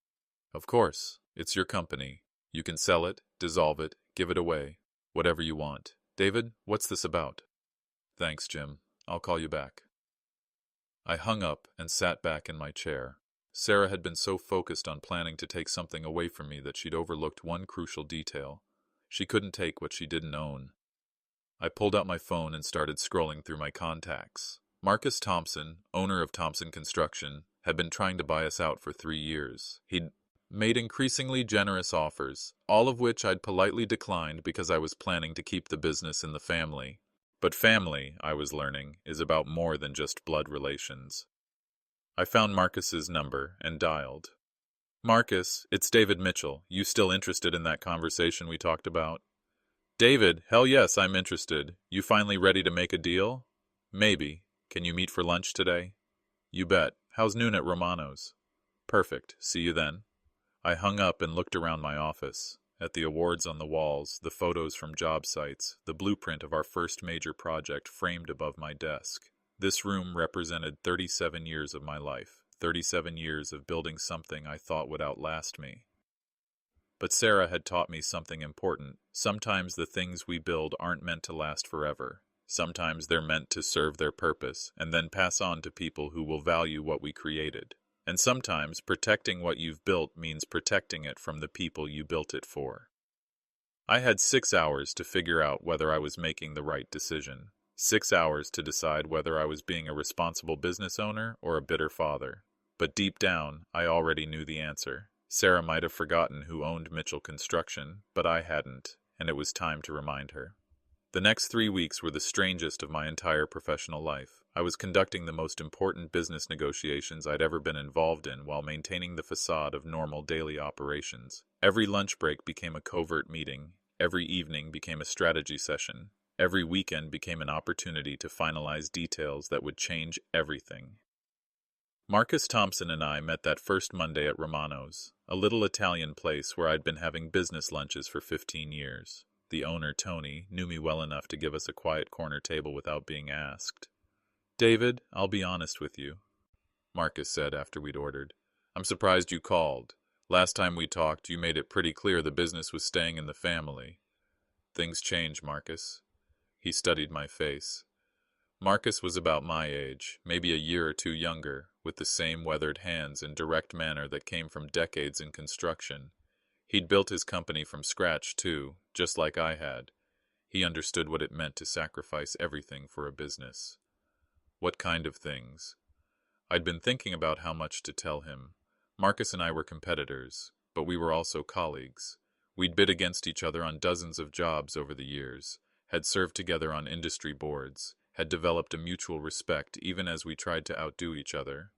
Of course. It's your company. You can sell it, dissolve it, give it away. Whatever you want. David, what's this about? Thanks, Jim. I'll call you back. I hung up and sat back in my chair. Sarah had been so focused on planning to take something away from me that she'd overlooked one crucial detail. She couldn't take what she didn't own. I pulled out my phone and started scrolling through my contacts. Marcus Thompson, owner of Thompson Construction, had been trying to buy us out for 3 years. He'd made increasingly generous offers, all of which I'd politely declined because I was planning to keep the business in the family. But family, I was learning, is about more than just blood relations. I found Marcus's number and dialed. Marcus, it's David Mitchell. You still interested in that conversation we talked about? David, hell yes, I'm interested. You finally ready to make a deal? Maybe. Can you meet for lunch today? You bet. How's noon at Romano's? Perfect. See you then. I hung up and looked around my office. At the awards on the walls, the photos from job sites, the blueprint of our first major project framed above my desk. This room represented 37 years of my life, 37 years of building something I thought would outlast me. But Sarah had taught me something important. Sometimes the things we build aren't meant to last forever. Sometimes they're meant to serve their purpose and then pass on to people who will value what we created. And sometimes protecting what you've built means protecting it from the people you built it for. I had 6 hours to figure out whether I was making the right decision. 6 hours to decide whether I was being a responsible business owner or a bitter father. But deep down, I already knew the answer. Sarah might have forgotten who owned Mitchell Construction, but I hadn't, and it was time to remind her. The next 3 weeks were the strangest of my entire professional life. I was conducting the most important business negotiations I'd ever been involved in while maintaining the facade of normal daily operations. Every lunch break became a covert meeting. Every evening became a strategy session. Every weekend became an opportunity to finalize details that would change everything. Marcus Thompson and I met that first Monday at Romano's, a little Italian place where I'd been having business lunches for 15 years. The owner, Tony, knew me well enough to give us a quiet corner table without being asked. David, I'll be honest with you, Marcus said after we'd ordered. I'm surprised you called. Last time we talked, you made it pretty clear the business was staying in the family. Things change, Marcus. He studied my face. Marcus was about my age, maybe a year or two younger, with the same weathered hands and direct manner that came from decades in construction. He'd built his company from scratch, too, just like I had. He understood what it meant to sacrifice everything for a business. What kind of things? I'd been thinking about how much to tell him. Marcus and I were competitors, but we were also colleagues. We'd bid against each other on dozens of jobs over the years, had served together on industry boards, had developed a mutual respect even as we tried to outdo each other.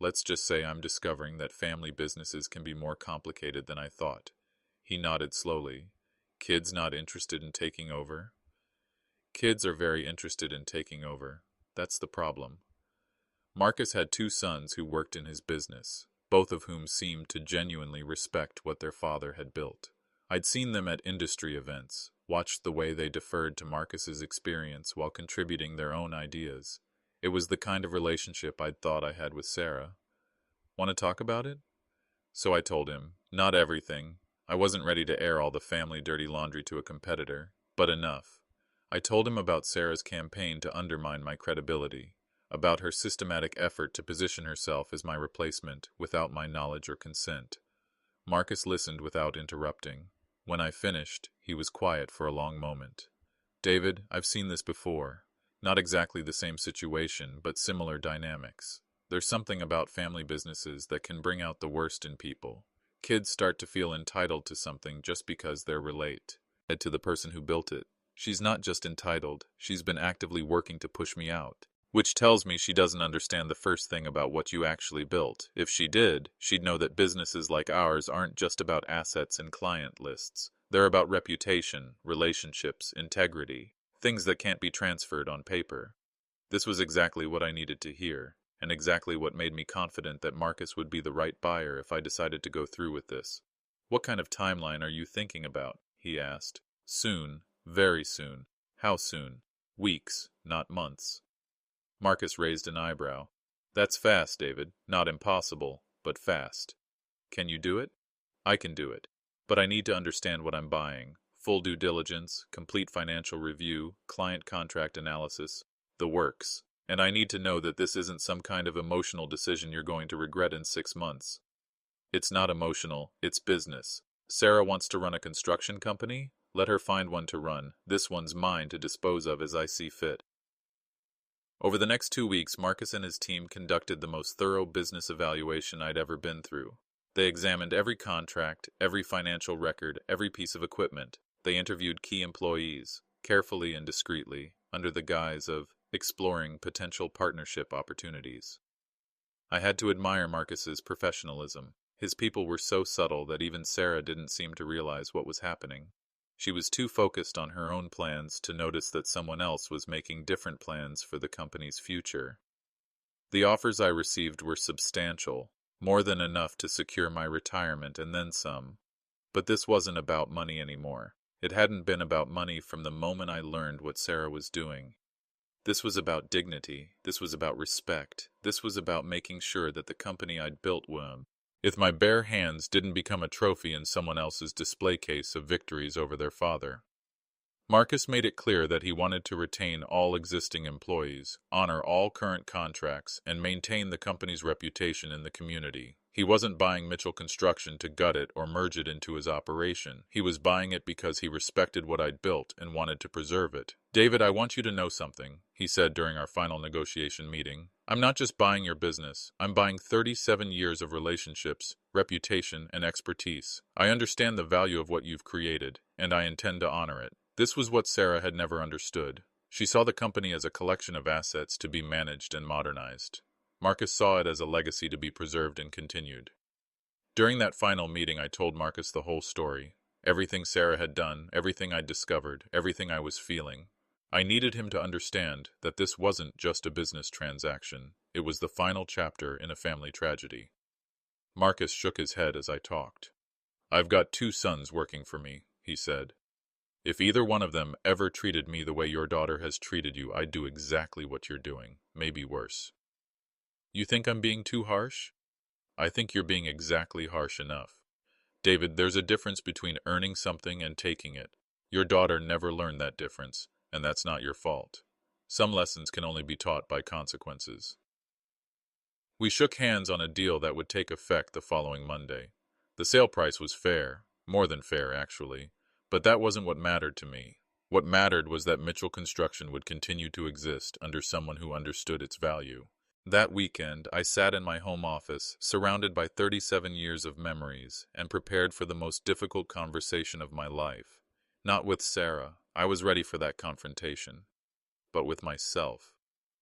Let's just say I'm discovering that family businesses can be more complicated than I thought. He nodded slowly. Kids not interested in taking over? Kids are very interested in taking over. That's the problem. Marcus had two sons who worked in his business, both of whom seemed to genuinely respect what their father had built. I'd seen them at industry events, watched the way they deferred to Marcus's experience while contributing their own ideas. It was the kind of relationship I'd thought I had with Sarah. Want to talk about it? So I told him, not everything. I wasn't ready to air all the family dirty laundry to a competitor, but enough. I told him about Sarah's campaign to undermine my credibility, about her systematic effort to position herself as my replacement without my knowledge or consent. Marcus listened without interrupting. When I finished, he was quiet for a long moment. David, I've seen this before. Not exactly the same situation, but similar dynamics. There's something about family businesses that can bring out the worst in people. Kids start to feel entitled to something just because they're related to the person who built it. She's not just entitled, she's been actively working to push me out. Which tells me she doesn't understand the first thing about what you actually built. If she did, she'd know that businesses like ours aren't just about assets and client lists. They're about reputation, relationships, integrity, things that can't be transferred on paper. This was exactly what I needed to hear, and exactly what made me confident that Marcus would be the right buyer if I decided to go through with this. What kind of timeline are you thinking about? He asked. Soon, very soon. How soon? Weeks, not months. Marcus raised an eyebrow. That's fast, David. Not impossible, but fast. Can you do it? I can do it. But I need to understand what I'm buying. Full due diligence, complete financial review, client contract analysis, the works. And I need to know that this isn't some kind of emotional decision you're going to regret in 6 months. It's not emotional, it's business. Sarah wants to run a construction company? Let her find one to run. This one's mine to dispose of as I see fit. Over the next 2 weeks, Marcus and his team conducted the most thorough business evaluation I'd ever been through. They examined every contract, every financial record, every piece of equipment. They interviewed key employees, carefully and discreetly, under the guise of exploring potential partnership opportunities. I had to admire Marcus's professionalism. His people were so subtle that even Sarah didn't seem to realize what was happening. She was too focused on her own plans to notice that someone else was making different plans for the company's future. The offers I received were substantial, more than enough to secure my retirement and then some. But this wasn't about money anymore. It hadn't been about money from the moment I learned what Sarah was doing. This was about dignity. This was about respect. This was about making sure that the company I'd built if my bare hands didn't become a trophy in someone else's display case of victories over their father. Marcus made it clear that he wanted to retain all existing employees, honor all current contracts, and maintain the company's reputation in the community. He wasn't buying Mitchell Construction to gut it or merge it into his operation. He was buying it because he respected what I'd built and wanted to preserve it. David, I want you to know something, he said during our final negotiation meeting. I'm not just buying your business. I'm buying 37 years of relationships, reputation, and expertise. I understand the value of what you've created, and I intend to honor it. This was what Sarah had never understood. She saw the company as a collection of assets to be managed and modernized. Marcus saw it as a legacy to be preserved and continued. During that final meeting, I told Marcus the whole story. Everything Sarah had done, everything I'd discovered, everything I was feeling. I needed him to understand that this wasn't just a business transaction. It was the final chapter in a family tragedy. Marcus shook his head as I talked. I've got 2 sons working for me, he said. If either one of them ever treated me the way your daughter has treated you, I'd do exactly what you're doing, maybe worse. You think I'm being too harsh? I think you're being exactly harsh enough. David, there's a difference between earning something and taking it. Your daughter never learned that difference, and that's not your fault. Some lessons can only be taught by consequences. We shook hands on a deal that would take effect the following Monday. The sale price was fair, more than fair actually. But that wasn't what mattered to me. What mattered was that Mitchell Construction would continue to exist under someone who understood its value. That weekend, I sat in my home office, surrounded by 37 years of memories, and prepared for the most difficult conversation of my life. Not with Sarah, I was ready for that confrontation, but with myself.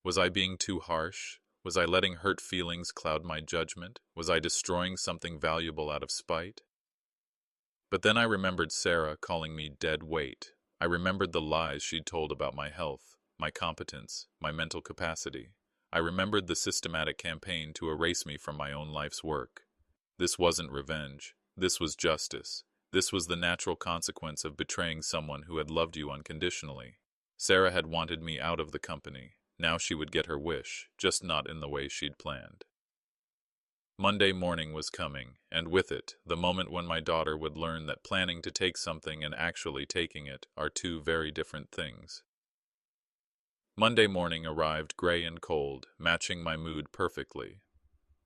Was I being too harsh? Was I letting hurt feelings cloud my judgment? Was I destroying something valuable out of spite? But then I remembered Sarah calling me dead weight. I remembered the lies she'd told about my health, my competence, my mental capacity. I remembered the systematic campaign to erase me from my own life's work. This wasn't revenge. This was justice. This was the natural consequence of betraying someone who had loved you unconditionally. Sarah had wanted me out of the company. Now she would get her wish, just not in the way she'd planned. Monday morning was coming, and with it, the moment when my daughter would learn that planning to take something and actually taking it are two very different things. Monday morning arrived gray and cold, matching my mood perfectly.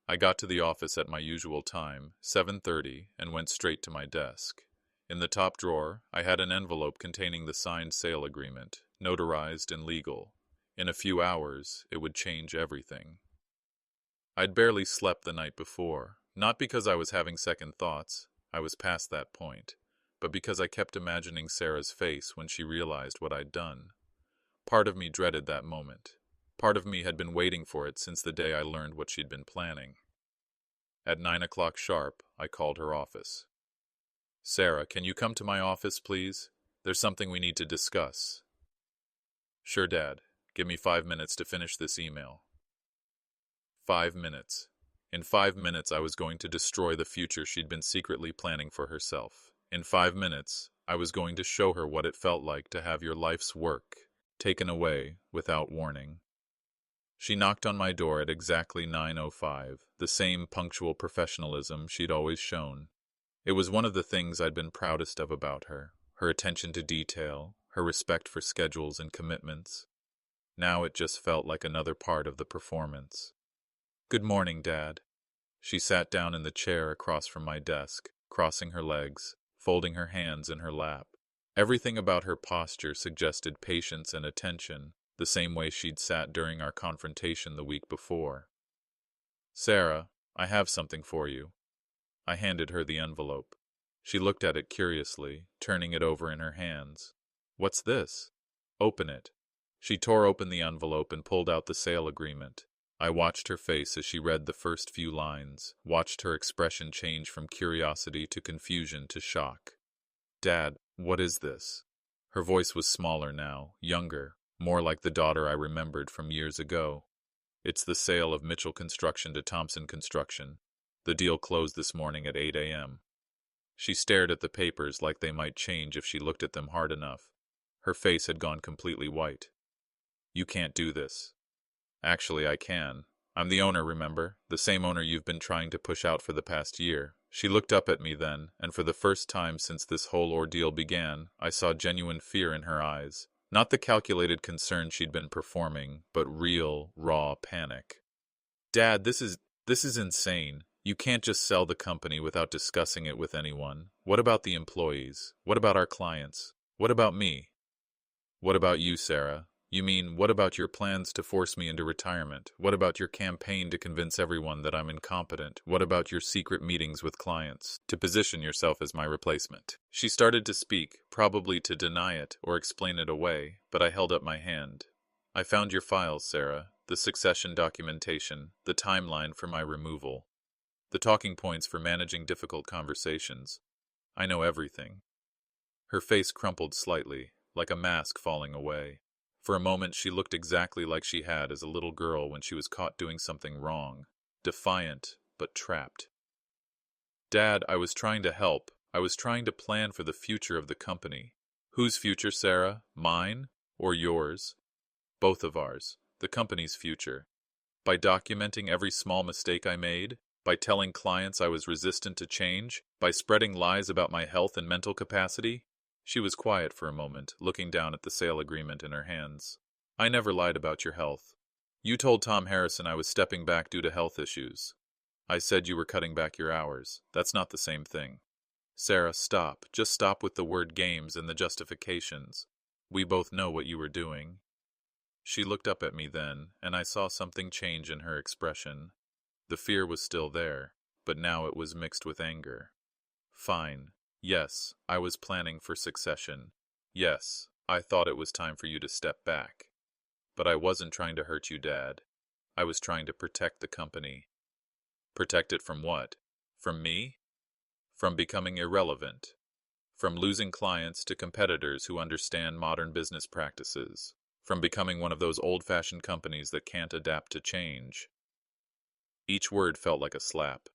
I got to the office at my usual time, 7:30, and went straight to my desk. In the top drawer, I had an envelope containing the signed sale agreement, notarized and legal. In a few hours, it would change everything. I'd barely slept the night before, not because I was having second thoughts, I was past that point, but because I kept imagining Sarah's face when she realized what I'd done. Part of me dreaded that moment. Part of me had been waiting for it since the day I learned what she'd been planning. At 9 o'clock sharp, I called her office. "Sarah, can you come to my office, please? There's something we need to discuss." "Sure, Dad. Give me 5 minutes to finish this email." 5 minutes. In 5 minutes, I was going to destroy the future she'd been secretly planning for herself. In 5 minutes, I was going to show her what it felt like to have your life's work taken away without warning. She knocked on my door at exactly 9:05, the same punctual professionalism she'd always shown. It was one of the things I'd been proudest of about her, her attention to detail, her respect for schedules and commitments. Now it just felt like another part of the performance. "Good morning, Dad." She sat down in the chair across from my desk, crossing her legs, folding her hands in her lap. Everything about her posture suggested patience and attention, the same way she'd sat during our confrontation the week before. "Sarah, I have something for you." I handed her the envelope. She looked at it curiously, turning it over in her hands. "What's this?" "Open it." She tore open the envelope and pulled out the sale agreement. I watched her face as she read the first few lines, watched her expression change from curiosity to confusion to shock. "Dad, what is this?" Her voice was smaller now, younger, more like the daughter I remembered from years ago. "It's the sale of Mitchell Construction to Thompson Construction. The deal closed this morning at 8 a.m. She stared at the papers like they might change if she looked at them hard enough. Her face had gone completely white. "You can't do this." "Actually, I can. I'm the owner, remember? The same owner you've been trying to push out for the past year." She looked up at me then, and for the first time since this whole ordeal began, I saw genuine fear in her eyes. Not the calculated concern she'd been performing, but real, raw panic. "Dad, this is insane. You can't just sell the company without discussing it with anyone. What about the employees? What about our clients? What about me?" "What about you, Sarah? You mean, what about your plans to force me into retirement? What about your campaign to convince everyone that I'm incompetent? What about your secret meetings with clients to position yourself as my replacement?" She started to speak, probably to deny it or explain it away, but I held up my hand. "I found your files, Sarah, the succession documentation, the timeline for my removal, the talking points for managing difficult conversations. I know everything." Her face crumpled slightly, like a mask falling away. For a moment she looked exactly like she had as a little girl when she was caught doing something wrong, defiant but trapped. "Dad, I was trying to help. I was trying to plan for the future of the company." "Whose future, Sarah? Mine? Or yours?" "Both of ours. The company's future. By documenting every small mistake I made, by telling clients I was resistant to change, by spreading lies about my health and mental capacity." She was quiet for a moment, looking down at the sale agreement in her hands. "I never lied about your health. You told Tom Harrison I was stepping back due to health issues. I said you were cutting back your hours. That's not the same thing." "Sarah, stop. Just stop with the word games and the justifications. We both know what you were doing." She looked up at me then, and I saw something change in her expression. The fear was still there, but now it was mixed with anger. Fine. Yes, I was planning for succession. Yes, I thought it was time for you to step back. But I wasn't trying to hurt you, Dad. I was trying to protect the company. Protect it from what? From me? From becoming irrelevant. From losing clients to competitors who understand modern business practices. From becoming one of those old-fashioned companies that can't adapt to change. Each word felt like a slap.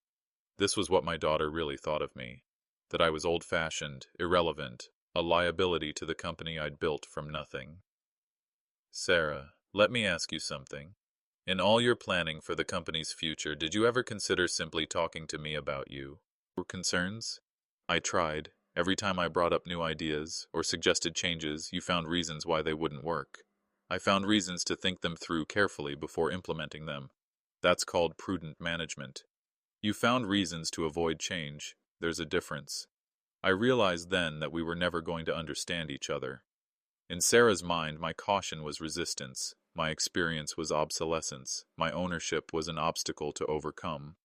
This was what my daughter really thought of me. That I was old-fashioned, irrelevant, a liability to the company I'd built from nothing. Sarah, let me ask you something. In all your planning for the company's future, did you ever consider simply talking to me about you? Or concerns? I tried. Every time I brought up new ideas or suggested changes, you found reasons why they wouldn't work. I found reasons to think them through carefully before implementing them. That's called prudent management. You found reasons to avoid change. There's a difference. I realized then that we were never going to understand each other. In Sarah's mind, my caution was resistance, my experience was obsolescence, my ownership was an obstacle to overcome.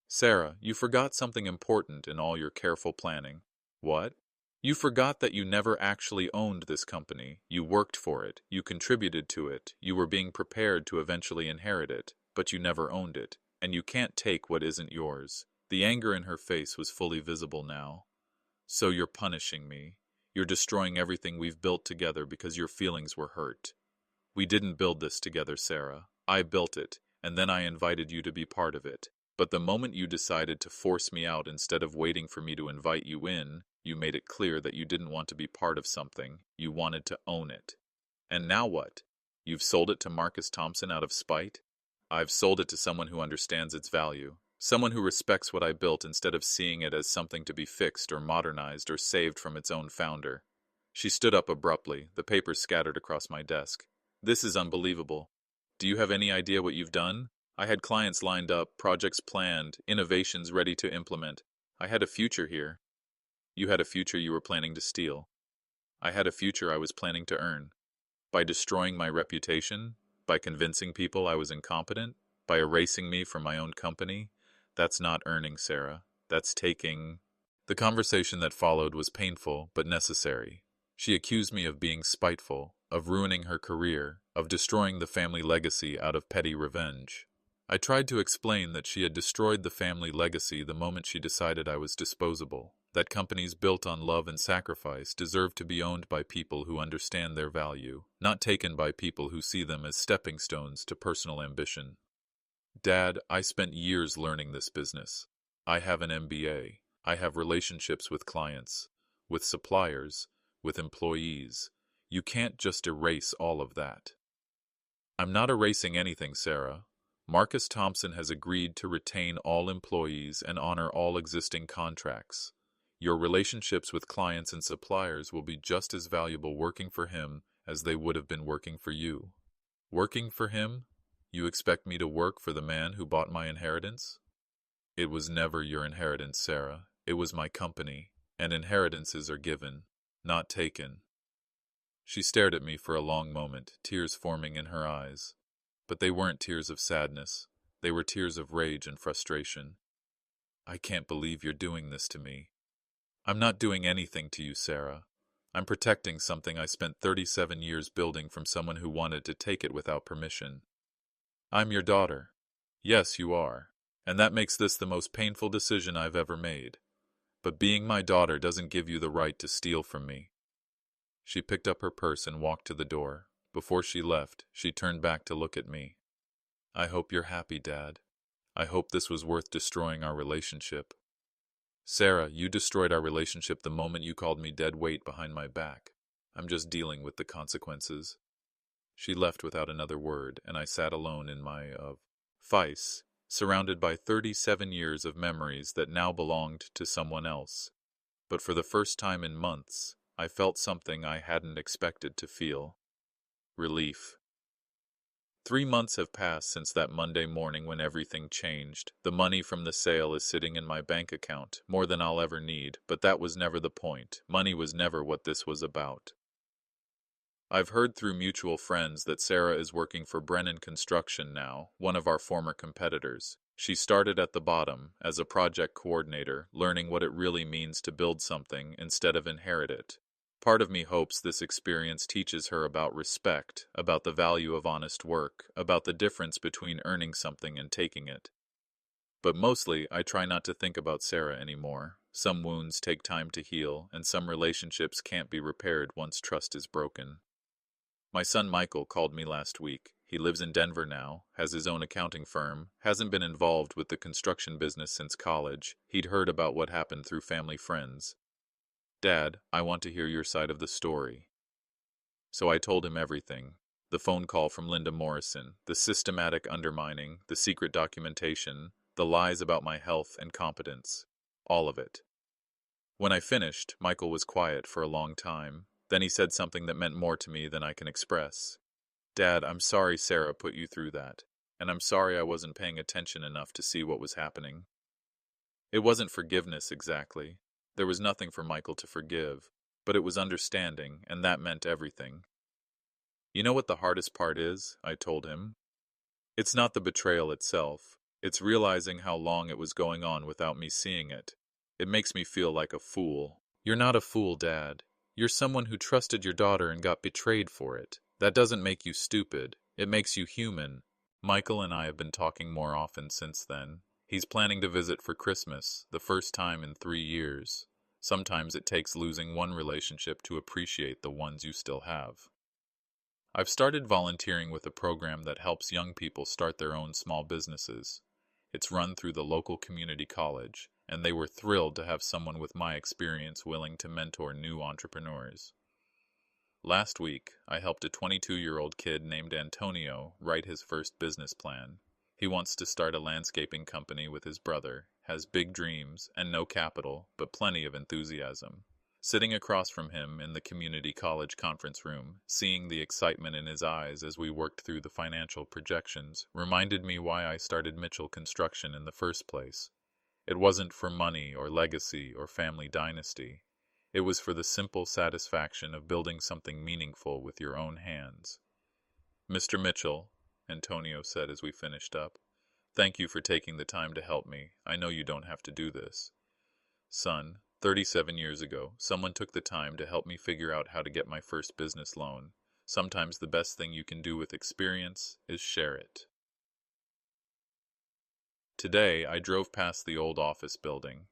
Sarah, you forgot something important in all your careful planning. What? You forgot that you never actually owned this company. You worked for it, you contributed to it, you were being prepared to eventually inherit it, but you never owned it, and you can't take what isn't yours. The anger in her face was fully visible now. So you're punishing me. You're destroying everything we've built together because your feelings were hurt. We didn't build this together, Sarah. I built it, and then I invited you to be part of it. But the moment you decided to force me out instead of waiting for me to invite you in, you made it clear that you didn't want to be part of something. You wanted to own it. And now what? You've sold it to Marcus Thompson out of spite? I've sold it to someone who understands its value. Someone who respects what I built instead of seeing it as something to be fixed or modernized or saved from its own founder. She stood up abruptly, the papers scattered across my desk. This is unbelievable. Do you have any idea what you've done? I had clients lined up, projects planned, innovations ready to implement. I had a future here. You had a future you were planning to steal. I had a future I was planning to earn. By destroying my reputation, by convincing people I was incompetent, by erasing me from my own company. That's not earning, Sarah. That's taking. The conversation that followed was painful, but necessary. She accused me of being spiteful, of ruining her career, of destroying the family legacy out of petty revenge. I tried to explain that she had destroyed the family legacy the moment she decided I was disposable, that companies built on love and sacrifice deserve to be owned by people who understand their value, not taken by people who see them as stepping stones to personal ambition. Dad, I spent years learning this business. I have an MBA. I have relationships with clients, with suppliers, with employees. You can't just erase all of that. I'm not erasing anything, Sarah. Marcus Thompson has agreed to retain all employees and honor all existing contracts. Your relationships with clients and suppliers will be just as valuable working for him as they would have been working for you. Working for him? You expect me to work for the man who bought my inheritance? It was never your inheritance, Sarah. It was my company, and inheritances are given, not taken. She stared at me for a long moment, tears forming in her eyes. But they weren't tears of sadness. They were tears of rage and frustration. I can't believe you're doing this to me. I'm not doing anything to you, Sarah. I'm protecting something I spent 37 years building from someone who wanted to take it without permission. I'm your daughter. Yes, you are. And that makes this the most painful decision I've ever made. But being my daughter doesn't give you the right to steal from me. She picked up her purse and walked to the door. Before she left, she turned back to look at me. I hope you're happy, Dad. I hope this was worth destroying our relationship. Sarah, you destroyed our relationship the moment you called me dead weight behind my back. I'm just dealing with the consequences. She left without another word, and I sat alone in my, vice, surrounded by 37 years of memories that now belonged to someone else. But for the first time in months, I felt something I hadn't expected to feel. Relief. 3 months have passed since that Monday morning when everything changed. The money from the sale is sitting in my bank account, more than I'll ever need, but that was never the point. Money was never what this was about. I've heard through mutual friends that Sarah is working for Brennan Construction now, one of our former competitors. She started at the bottom, as a project coordinator, learning what it really means to build something instead of inherit it. Part of me hopes this experience teaches her about respect, about the value of honest work, about the difference between earning something and taking it. But mostly, I try not to think about Sarah anymore. Some wounds take time to heal, and some relationships can't be repaired once trust is broken. My son Michael called me last week. He lives in Denver now, has his own accounting firm, hasn't been involved with the construction business since college. He'd heard about what happened through family friends. Dad, I want to hear your side of the story. So I told him everything. The phone call from Linda Morrison, the systematic undermining, the secret documentation, the lies about my health and competence. All of it. When I finished, Michael was quiet for a long time. Then he said something that meant more to me than I can express. Dad, I'm sorry Sarah put you through that. And I'm sorry I wasn't paying attention enough to see what was happening. It wasn't forgiveness exactly. There was nothing for Michael to forgive. But it was understanding, and that meant everything. You know what the hardest part is? I told him. It's not the betrayal itself. It's realizing how long it was going on without me seeing it. It makes me feel like a fool. You're not a fool, Dad. You're someone who trusted your daughter and got betrayed for it. That doesn't make you stupid. It makes you human. Michael and I have been talking more often since then. He's planning to visit for Christmas, the first time in 3 years. Sometimes it takes losing one relationship to appreciate the ones you still have. I've started volunteering with a program that helps young people start their own small businesses. It's run through the local community college, and they were thrilled to have someone with my experience willing to mentor new entrepreneurs. Last week, I helped a 22-year-old kid named Antonio write his first business plan. He wants to start a landscaping company with his brother, has big dreams and no capital, but plenty of enthusiasm. Sitting across from him in the community college conference room, seeing the excitement in his eyes as we worked through the financial projections, reminded me why I started Mitchell Construction in the first place. It wasn't for money or legacy or family dynasty. It was for the simple satisfaction of building something meaningful with your own hands. Mr. Mitchell, Antonio said as we finished up, thank you for taking the time to help me. I know you don't have to do this. Son, 37 years ago, someone took the time to help me figure out how to get my first business loan. Sometimes the best thing you can do with experience is share it. Today, I drove past the old office building.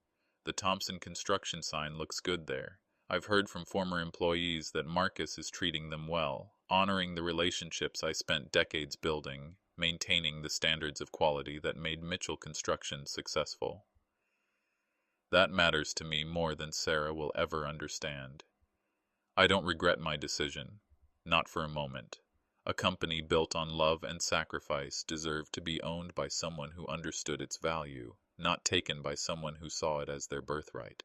The Thompson construction sign looks good there. I've heard from former employees that Marcus is treating them well, honoring the relationships I spent decades building, maintaining the standards of quality that made Mitchell Construction successful. That matters to me more than Sarah will ever understand. I don't regret my decision, not for a moment. A company built on love and sacrifice deserved to be owned by someone who understood its value, not taken by someone who saw it as their birthright.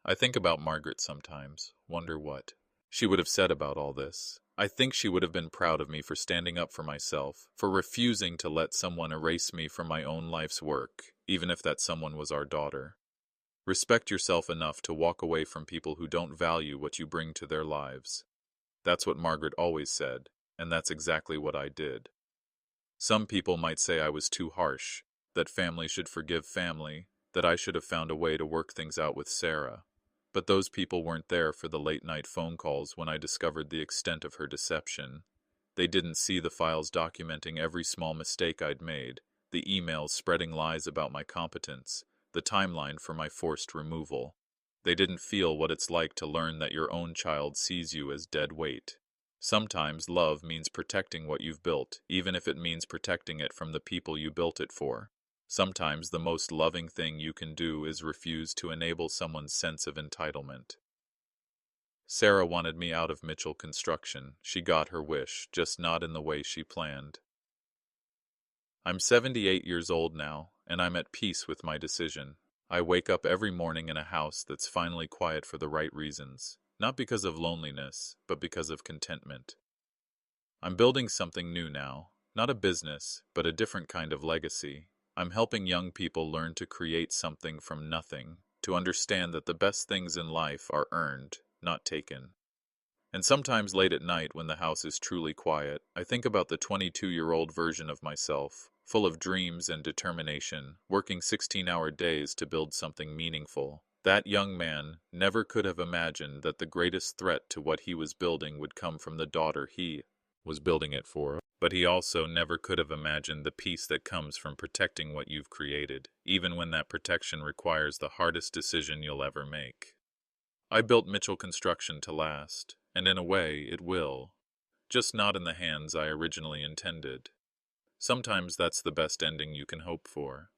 I think about Margaret sometimes, wonder what she would have said about all this. I think she would have been proud of me for standing up for myself, for refusing to let someone erase me from my own life's work, even if that someone was our daughter. Respect yourself enough to walk away from people who don't value what you bring to their lives. That's what Margaret always said, and that's exactly what I did. Some people might say I was too harsh, that family should forgive family, that I should have found a way to work things out with Sarah. But those people weren't there for the late-night phone calls when I discovered the extent of her deception. They didn't see the files documenting every small mistake I'd made, the emails spreading lies about my competence, the timeline for my forced removal. They didn't feel what it's like to learn that your own child sees you as dead weight. Sometimes love means protecting what you've built, even if it means protecting it from the people you built it for. Sometimes the most loving thing you can do is refuse to enable someone's sense of entitlement. Sarah wanted me out of Mitchell Construction. She got her wish, just not in the way she planned. I'm 78 years old now, and I'm at peace with my decision. I wake up every morning in a house that's finally quiet for the right reasons, not because of loneliness, but because of contentment. I'm building something new now, not a business, but a different kind of legacy. I'm helping young people learn to create something from nothing, to understand that the best things in life are earned, not taken. And sometimes late at night when the house is truly quiet, I think about the 22-year-old version of myself, full of dreams and determination, working 16-hour days to build something meaningful. That young man never could have imagined that the greatest threat to what he was building would come from the daughter he was building it for. But he also never could have imagined the peace that comes from protecting what you've created, even when that protection requires the hardest decision you'll ever make. I built Mitchell Construction to last, and in a way it will, just not in the hands I originally intended. Sometimes that's the best ending you can hope for.